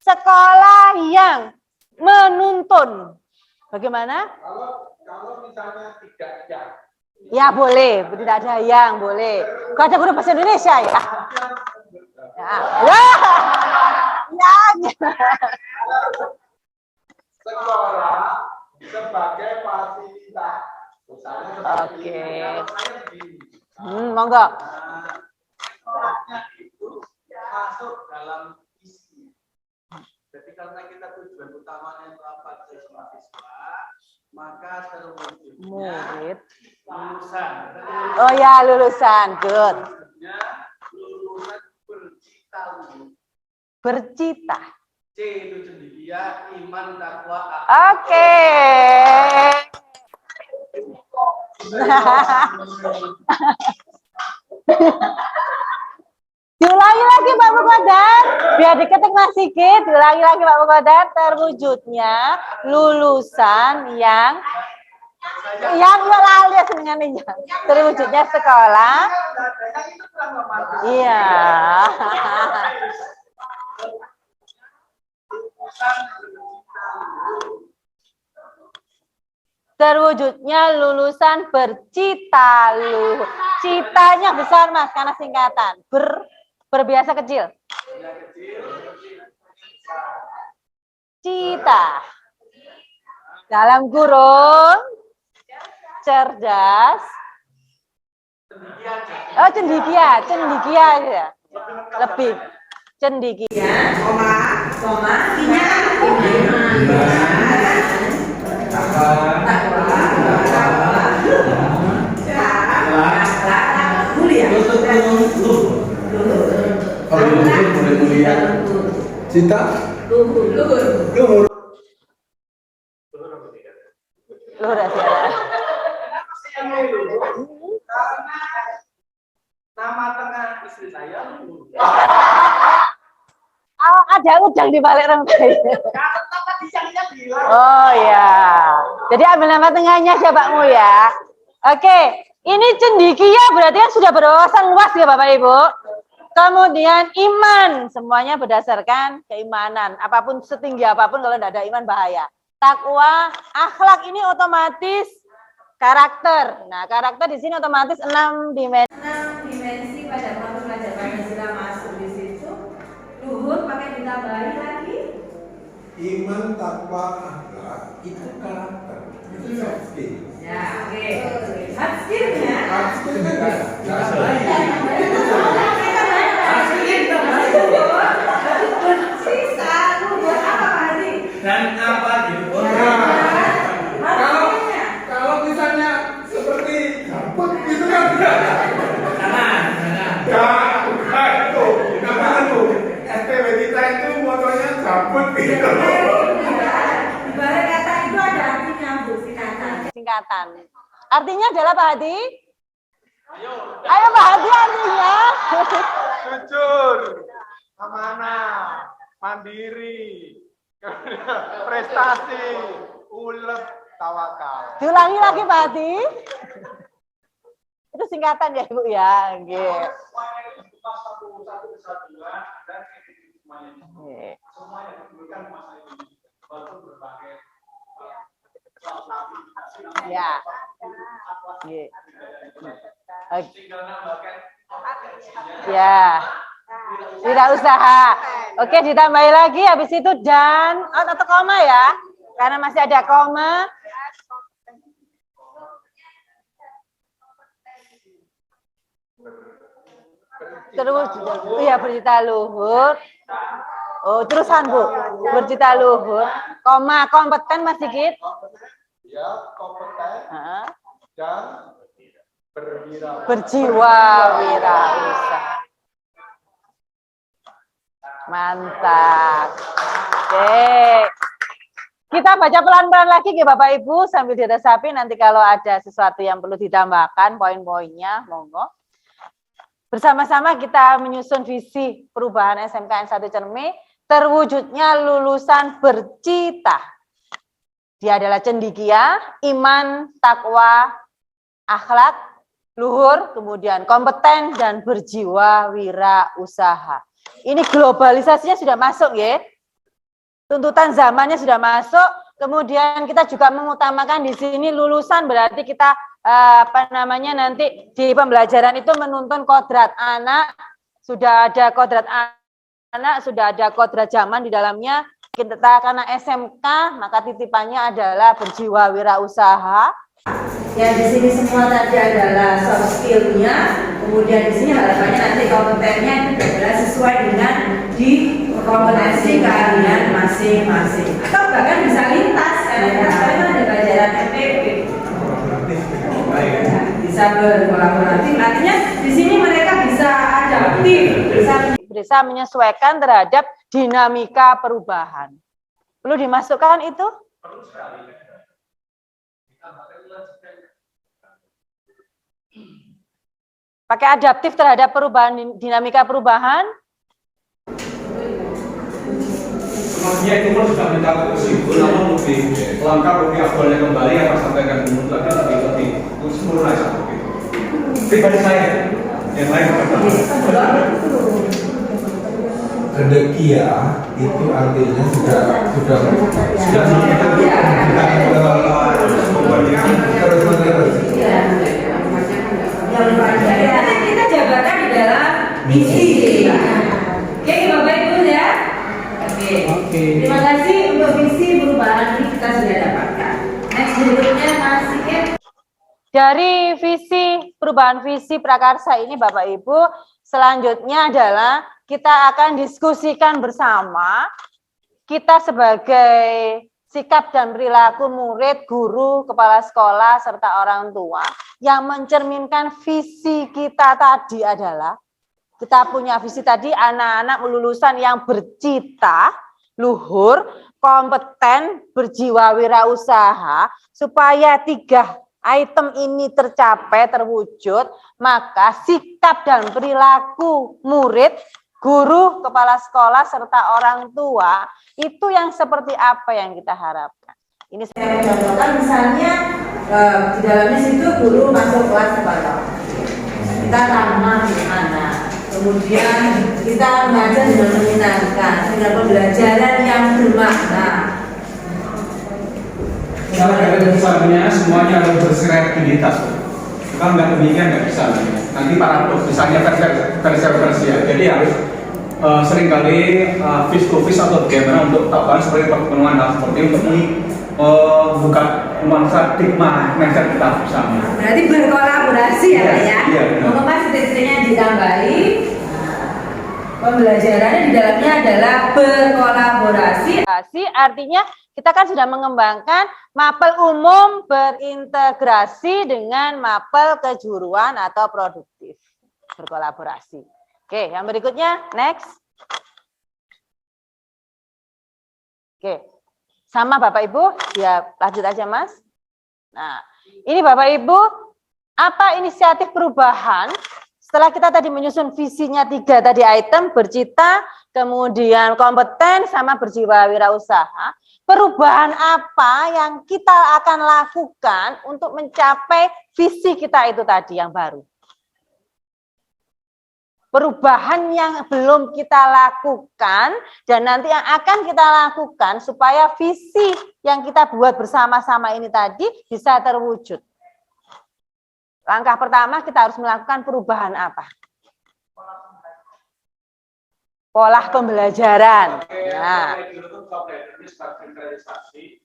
sekolah yang menuntun. Bagaimana? Kalau misalnya tidak Ya boleh, tidak ada yang boleh. Kau ada guru bahasa Indonesia ya? sekolah sebagai fasilitas. Oke. Monggo. Sekolahnya itu masuk dalam isi. Jadi karena kita tujuan utamanya itu apa? Siswa, maka terwujudnya Murid. lulusan. Oh ya, lulusan. Good. Lulusan bercita. Bercita. C itu cendekia, iman, takwa, Oke. Diulangi lagi Pak Mukodan, biar diketik Mas Sigit. Diulangi lagi Pak Mukodan, terwujudnya lulusan yang lali senengannya. Terwujudnya sekolah. Iya. Terwujudnya lulusan bercita. Citanya besar Mas, karena singkatan. Berbiasa kecil. Cita. Dalam kurung. Cerdas. Oh, cendikia ya. Lebih. Cendikia. koma, iman. Cinta? Luhur. Luhur aja. nama tengah istri saya Ada udang di balik rambut. Oh ya. Jadi ambil nama tengahnya aja Pakmu ya. Oke, ini cendikia berarti kan sudah berwawasan luas ya Bapak Ibu. Kemudian iman, semuanya berdasarkan keimanan. Apapun setinggi apapun kalau tidak ada iman bahaya. Takwa, akhlak ini otomatis karakter. Nah, karakter di sini otomatis 6 dimensi. 6 dimensi pada pelajaran Pancasila masuk di situ. Luhur pakai ditambahi lagi. Iman, takwa, akhlak itu karakter. Itu soft skill. Ya, oke. Hard skillnya. Hard skill enggak. Sisa luhur apa Pak Hadi? dan apa gitu. Ya. singkatan. Artinya adalah Pak Hadi? Ayo Pak Hadi artinya. Jujur, amanah, mandiri, prestasi, ulet, tawakal. Diulangi lagi Pak Hadi. Itu singkatan ya Ibu ya. Nggih. Ya. Ya. Wirausaha. Oke, ditambahi lagi habis itu dan atau koma ya. Karena masih ada koma. Terus ya bercita luhur. Oh, terusan Bu. Bercita luhur, koma kompeten Mas Sigit. Ya, kompeten dan berjiwa wirausaha. Mantap. Oke. Kita baca pelan-pelan lagi ya Bapak Ibu sambil diresapi, nanti kalau ada sesuatu yang perlu ditambahkan poin-poinnya monggo. Bersama-sama kita menyusun visi perubahan SMKN 1 Cermi terwujudnya lulusan bercita. Dia adalah cendekia, iman, takwa, akhlak, luhur, kemudian kompeten dan berjiwa wirausaha. Ini globalisasinya sudah masuk ya. Tuntutan zamannya sudah masuk. Kemudian kita juga mengutamakan di sini lulusan, berarti kita nanti di pembelajaran itu menuntun kodrat anak, sudah ada kodrat anak, sudah ada kodrat zaman di dalamnya. Kita karena SMK, maka titipannya adalah berjiwa wirausaha. Yang di sini semua tadi adalah soft skill-nya, kemudian di sini harapannya nanti kompetennya itu adalah sesuai dengan di kompetensi keahlian masing-masing. Atau bahkan bisa lintas, karena kita sekarang ada pelajaran MPP. Bisa berkolaboratif, artinya di sini mereka bisa adaptif, bisa menyesuaikan terhadap dinamika perubahan. Perlu dimasukkan itu? Perlu sekali. Pakai adaptif terhadap perubahan, dinamika perubahan. Sebenarnya itu pun sudah mencapai kesimpulan, namun lebih langkah lebih awalnya kembali yang saya sampaikan dulu lagi lebih sempurna seperti itu. Pribadi saya, yang lain Cendekia itu artinya sudah terus menerus. Karena kita jabatan di dalam misi. Oke, Bapak Ibu ya. Oke. Terima kasih untuk visi perubahan ini kita sudah dapatkan. Next berikutnya Mas Sigit. Dari visi perubahan visi prakarsa ini Bapak Ibu, selanjutnya adalah kita akan diskusikan bersama kita sebagai sikap dan perilaku murid, guru, kepala sekolah, serta orang tua yang mencerminkan visi kita tadi adalah kita punya visi tadi anak-anak lulusan yang bercita, luhur, kompeten, berjiwa wirausaha, supaya 3 item ini tercapai, terwujud, maka sikap dan perilaku murid, guru, kepala sekolah, serta orang tua, itu yang seperti apa yang kita harapkan. Ini saya contohkan misalnya di dalamnya situ guru masuk kelas kepala. Kita tanam anak. Kemudian kita mengajar dengan menyenangkan, dengan pembelajaran yang bermakna. Kalau dari misalnya semuanya harus bersinergitas. Kalau nggak demikian nggak bisa. Nanti paradoks, misalnya versi ya. Jadi harus seringkali face to face atau bagaimana untuk tambahan seperti pertemuan hal seperti untuk membuka paradigma mindset kita bersama. Berarti berkolaborasi ya Pak ya. Iya. Mengemas titik-titiknya ditambahi. Pembelajarannya di dalamnya adalah berkolaborasi. Artinya kita kan sudah mengembangkan mapel umum berintegrasi dengan mapel kejuruan atau produktif. Berkolaborasi. Oke, yang berikutnya, next. Oke, sama Bapak Ibu, ya lanjut aja Mas. Nah, Ini Bapak Ibu, apa inisiatif perubahan setelah kita tadi menyusun visinya 3 tadi item, bercita, kemudian kompeten, sama berjiwa wirausaha. Perubahan apa yang kita akan lakukan untuk mencapai visi kita itu tadi yang baru? Perubahan yang belum kita lakukan dan nanti yang akan kita lakukan supaya visi yang kita buat bersama-sama ini tadi bisa terwujud. Langkah pertama kita harus melakukan perubahan apa? Pola pembelajaran. Nah,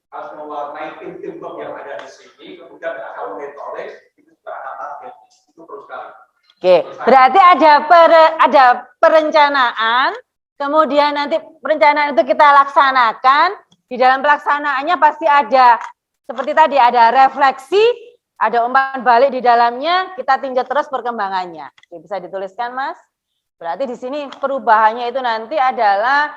harus mewarnai tim-tim yang ada di sini, kemudian akan monitoring itu target itu terus sekali. oke, berarti ada perencanaan, kemudian nanti perencanaan itu kita laksanakan. Di dalam pelaksanaannya pasti ada seperti tadi ada refleksi, ada umpan balik di dalamnya, kita tinjau terus perkembangannya. Oke, bisa dituliskan, Mas? Berarti di sini perubahannya itu nanti adalah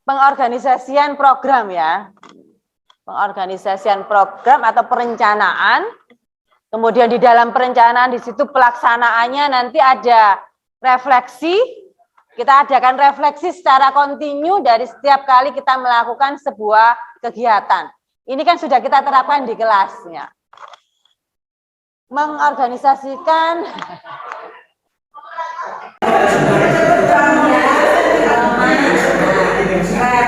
pengorganisasian program ya. Pengorganisasian program atau perencanaan. Kemudian di dalam perencanaan di situ pelaksanaannya nanti ada refleksi. Kita adakan refleksi secara kontinu dari setiap kali kita melakukan sebuah kegiatan. Ini kan sudah kita terapkan di kelasnya. Mengorganisasikan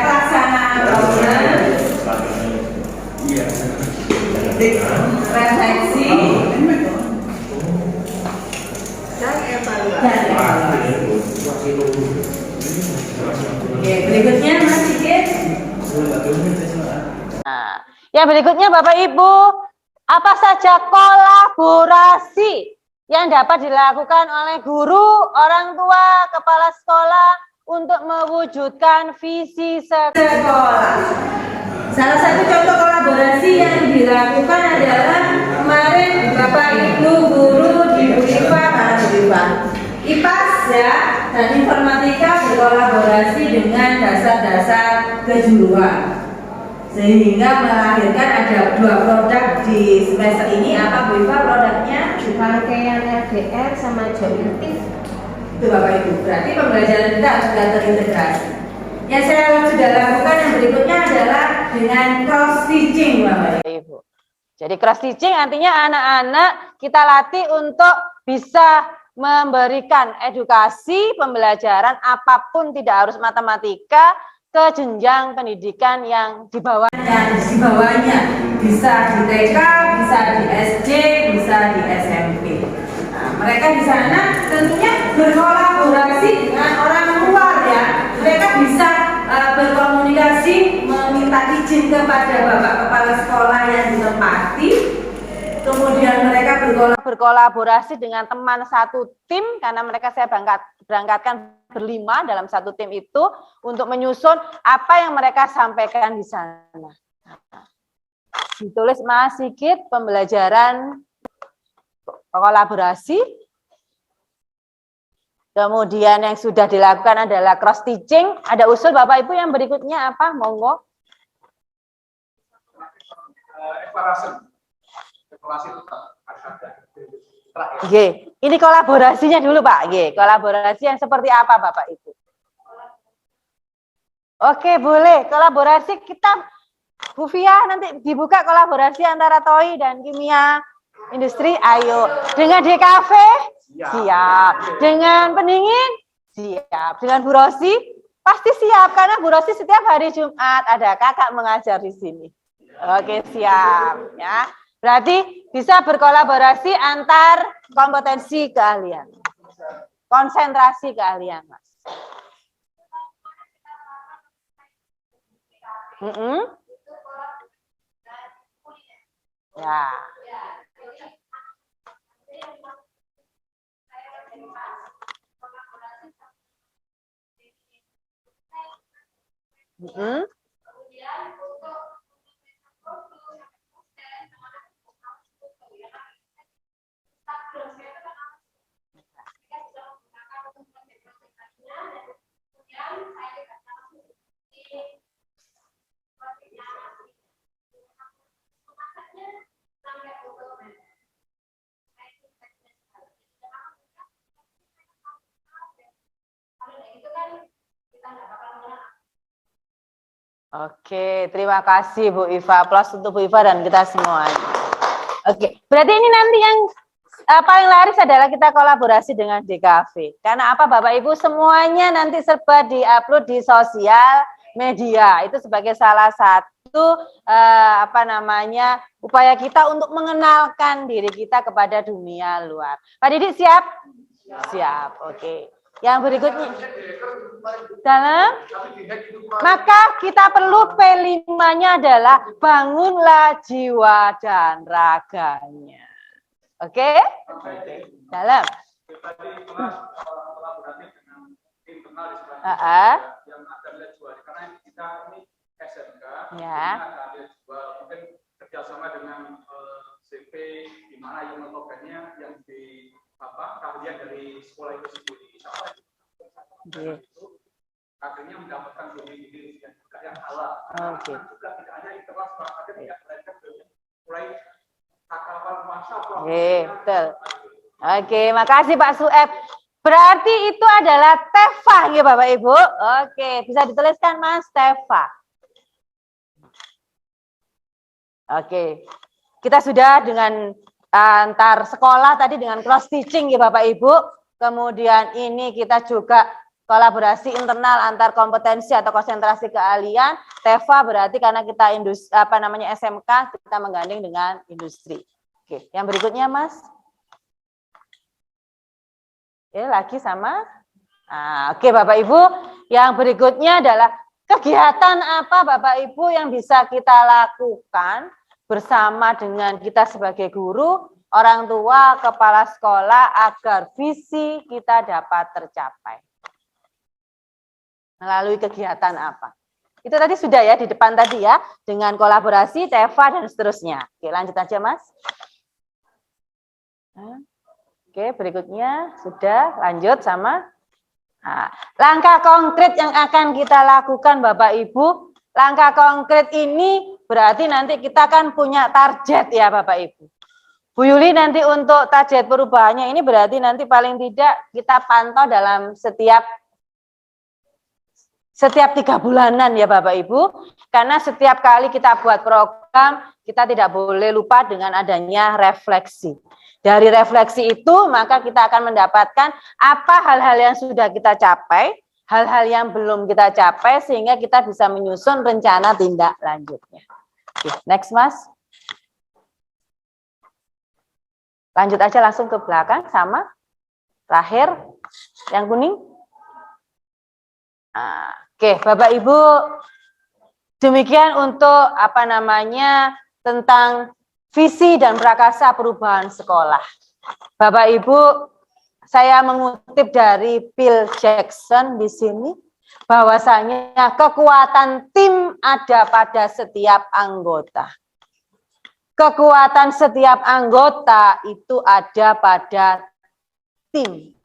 pelaksanaan program, refleksi, dan evaluasi. Oke, berikutnya Mas Sigit. Nah, yang berikutnya Bapak Ibu, apa saja kolaborasi yang dapat dilakukan oleh guru, orang tua, kepala sekolah untuk mewujudkan visi sekolah? Salah satu contoh kolaborasi yang dilakukan adalah kemarin Bapak Ibu guru di Bu IPA, para Bu IPA. IPAS ya, dan informatika berkolaborasi dengan dasar-dasar kejuruan. Sehingga melahirkan ada 2 produk di semester ini. Apa Bu IPA produknya? Rangkaian LDR sama geometrik. Itu Bapak Ibu, berarti pembelajaran kita sudah terintegrasi. Yang saya sudah lakukan yang berikutnya adalah dengan cross stitching Bapak Ibu. Jadi cross stitching artinya anak-anak kita latih untuk bisa memberikan edukasi pembelajaran apapun, tidak harus matematika, ke jenjang pendidikan yang di bawah. Dan di bawahnya bisa di TK, bisa di SD, bisa di SMP. Nah, mereka di sana tentunya berkolaborasi dengan orang luar ya. Mereka bisa berkomunikasi, meminta izin kepada Bapak Kepala Sekolah yang ditempati. Kemudian mereka berkolaborasi dengan teman satu tim, karena mereka saya berangkatkan berlima dalam satu tim itu untuk menyusun apa yang mereka sampaikan di sana. Ditulis Mas Sigit, pembelajaran kolaborasi. Kemudian yang sudah dilakukan adalah cross stitching. Ada usul Bapak Ibu yang berikutnya apa? Monggo. Evaluasi tetap harus ada. Oke, ini kolaborasinya dulu Pak. Oke, kolaborasi yang seperti apa Bapak Ibu? Oke, boleh. Kolaborasi kita, Bu Fia, nanti dibuka kolaborasi antara TOI dan kimia industri. Ayo. Dengan DKV? Siap. Dengan pendingin? Siap. Dengan Bu Rosi? Pasti siap, karena Bu Rosi setiap hari Jumat ada kakak mengajar di sini. Oke, siap. Ya. Berarti bisa berkolaborasi antar kompetensi keahlian. Konsentrasi keahlian, Mas. Ya. Oke, terima kasih Bu Iva. Aplaus untuk Bu Iva dan kita semua. Oke, berarti ini nanti yang paling laris adalah kita kolaborasi dengan DKV. Karena apa Bapak Ibu, semuanya nanti serba diupload di sosial media. Itu sebagai salah satu upaya kita untuk mengenalkan diri kita kepada dunia luar. Pak Didik siap? Siap, oke. Yang berikutnya, maka kita perlu P5-nya adalah bangunlah jiwa dan raganya. Oke? Dalam. Yang ada jual karena kita ini SMK, ya. Mungkin kerjasama dengan CP di mana yang notabene yang di keahlian dari sekolah itu sendiri. Akhirnya mendapatkan bumi yang juga yang halal. Juga tidak hanya internal sebagai tidak melainkan mulai takaran masa. Betul. Oke, makasih Pak Sueb. Berarti itu adalah TEFA ya Bapak Ibu. Oke, bisa dituliskan Mas TEFA. Oke. Kita sudah dengan antar sekolah tadi dengan cross teaching ya Bapak Ibu. Kemudian ini kita juga kolaborasi internal antar kompetensi atau konsentrasi keahlian. TEFA berarti karena kita SMK, kita menggandeng dengan industri. Oke, yang berikutnya Mas. Oke, lagi sama. Oke Bapak Ibu, yang berikutnya adalah kegiatan apa Bapak Ibu yang bisa kita lakukan bersama dengan kita sebagai guru, orang tua, kepala sekolah agar visi kita dapat tercapai. Melalui kegiatan apa? Itu tadi sudah ya di depan tadi ya, dengan kolaborasi, TEFA dan seterusnya. Oke, lanjut aja Mas. Oke, berikutnya sudah lanjut sama langkah konkret yang akan kita lakukan Bapak Ibu. Langkah konkret ini berarti nanti kita kan punya target ya Bapak Ibu. Bu Yuli nanti untuk target perubahannya ini berarti nanti paling tidak kita pantau dalam setiap 3 bulanan ya Bapak Ibu. Karena setiap kali kita buat program, kita tidak boleh lupa dengan adanya refleksi. Dari refleksi itu, maka kita akan mendapatkan apa hal-hal yang sudah kita capai, hal-hal yang belum kita capai, sehingga kita bisa menyusun rencana tindak lanjutnya. Oke, next Mas. Lanjut aja langsung ke belakang, sama. Terakhir, yang kuning. Oke, Bapak Ibu, demikian untuk tentang visi dan prakarsa perubahan sekolah. Bapak Ibu, saya mengutip dari Phil Jackson di sini, bahwasanya kekuatan tim ada pada setiap anggota. Kekuatan setiap anggota itu ada pada tim.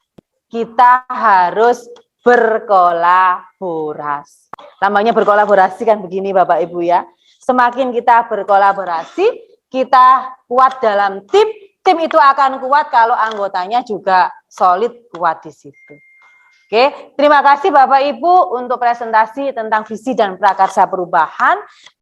Kita harus berkolaborasi. Namanya berkolaborasi kan begini Bapak Ibu ya. Semakin kita berkolaborasi, kita kuat dalam tim itu akan kuat kalau anggotanya juga solid kuat di situ. Oke, terima kasih Bapak Ibu untuk presentasi tentang visi dan prakarsa perubahan.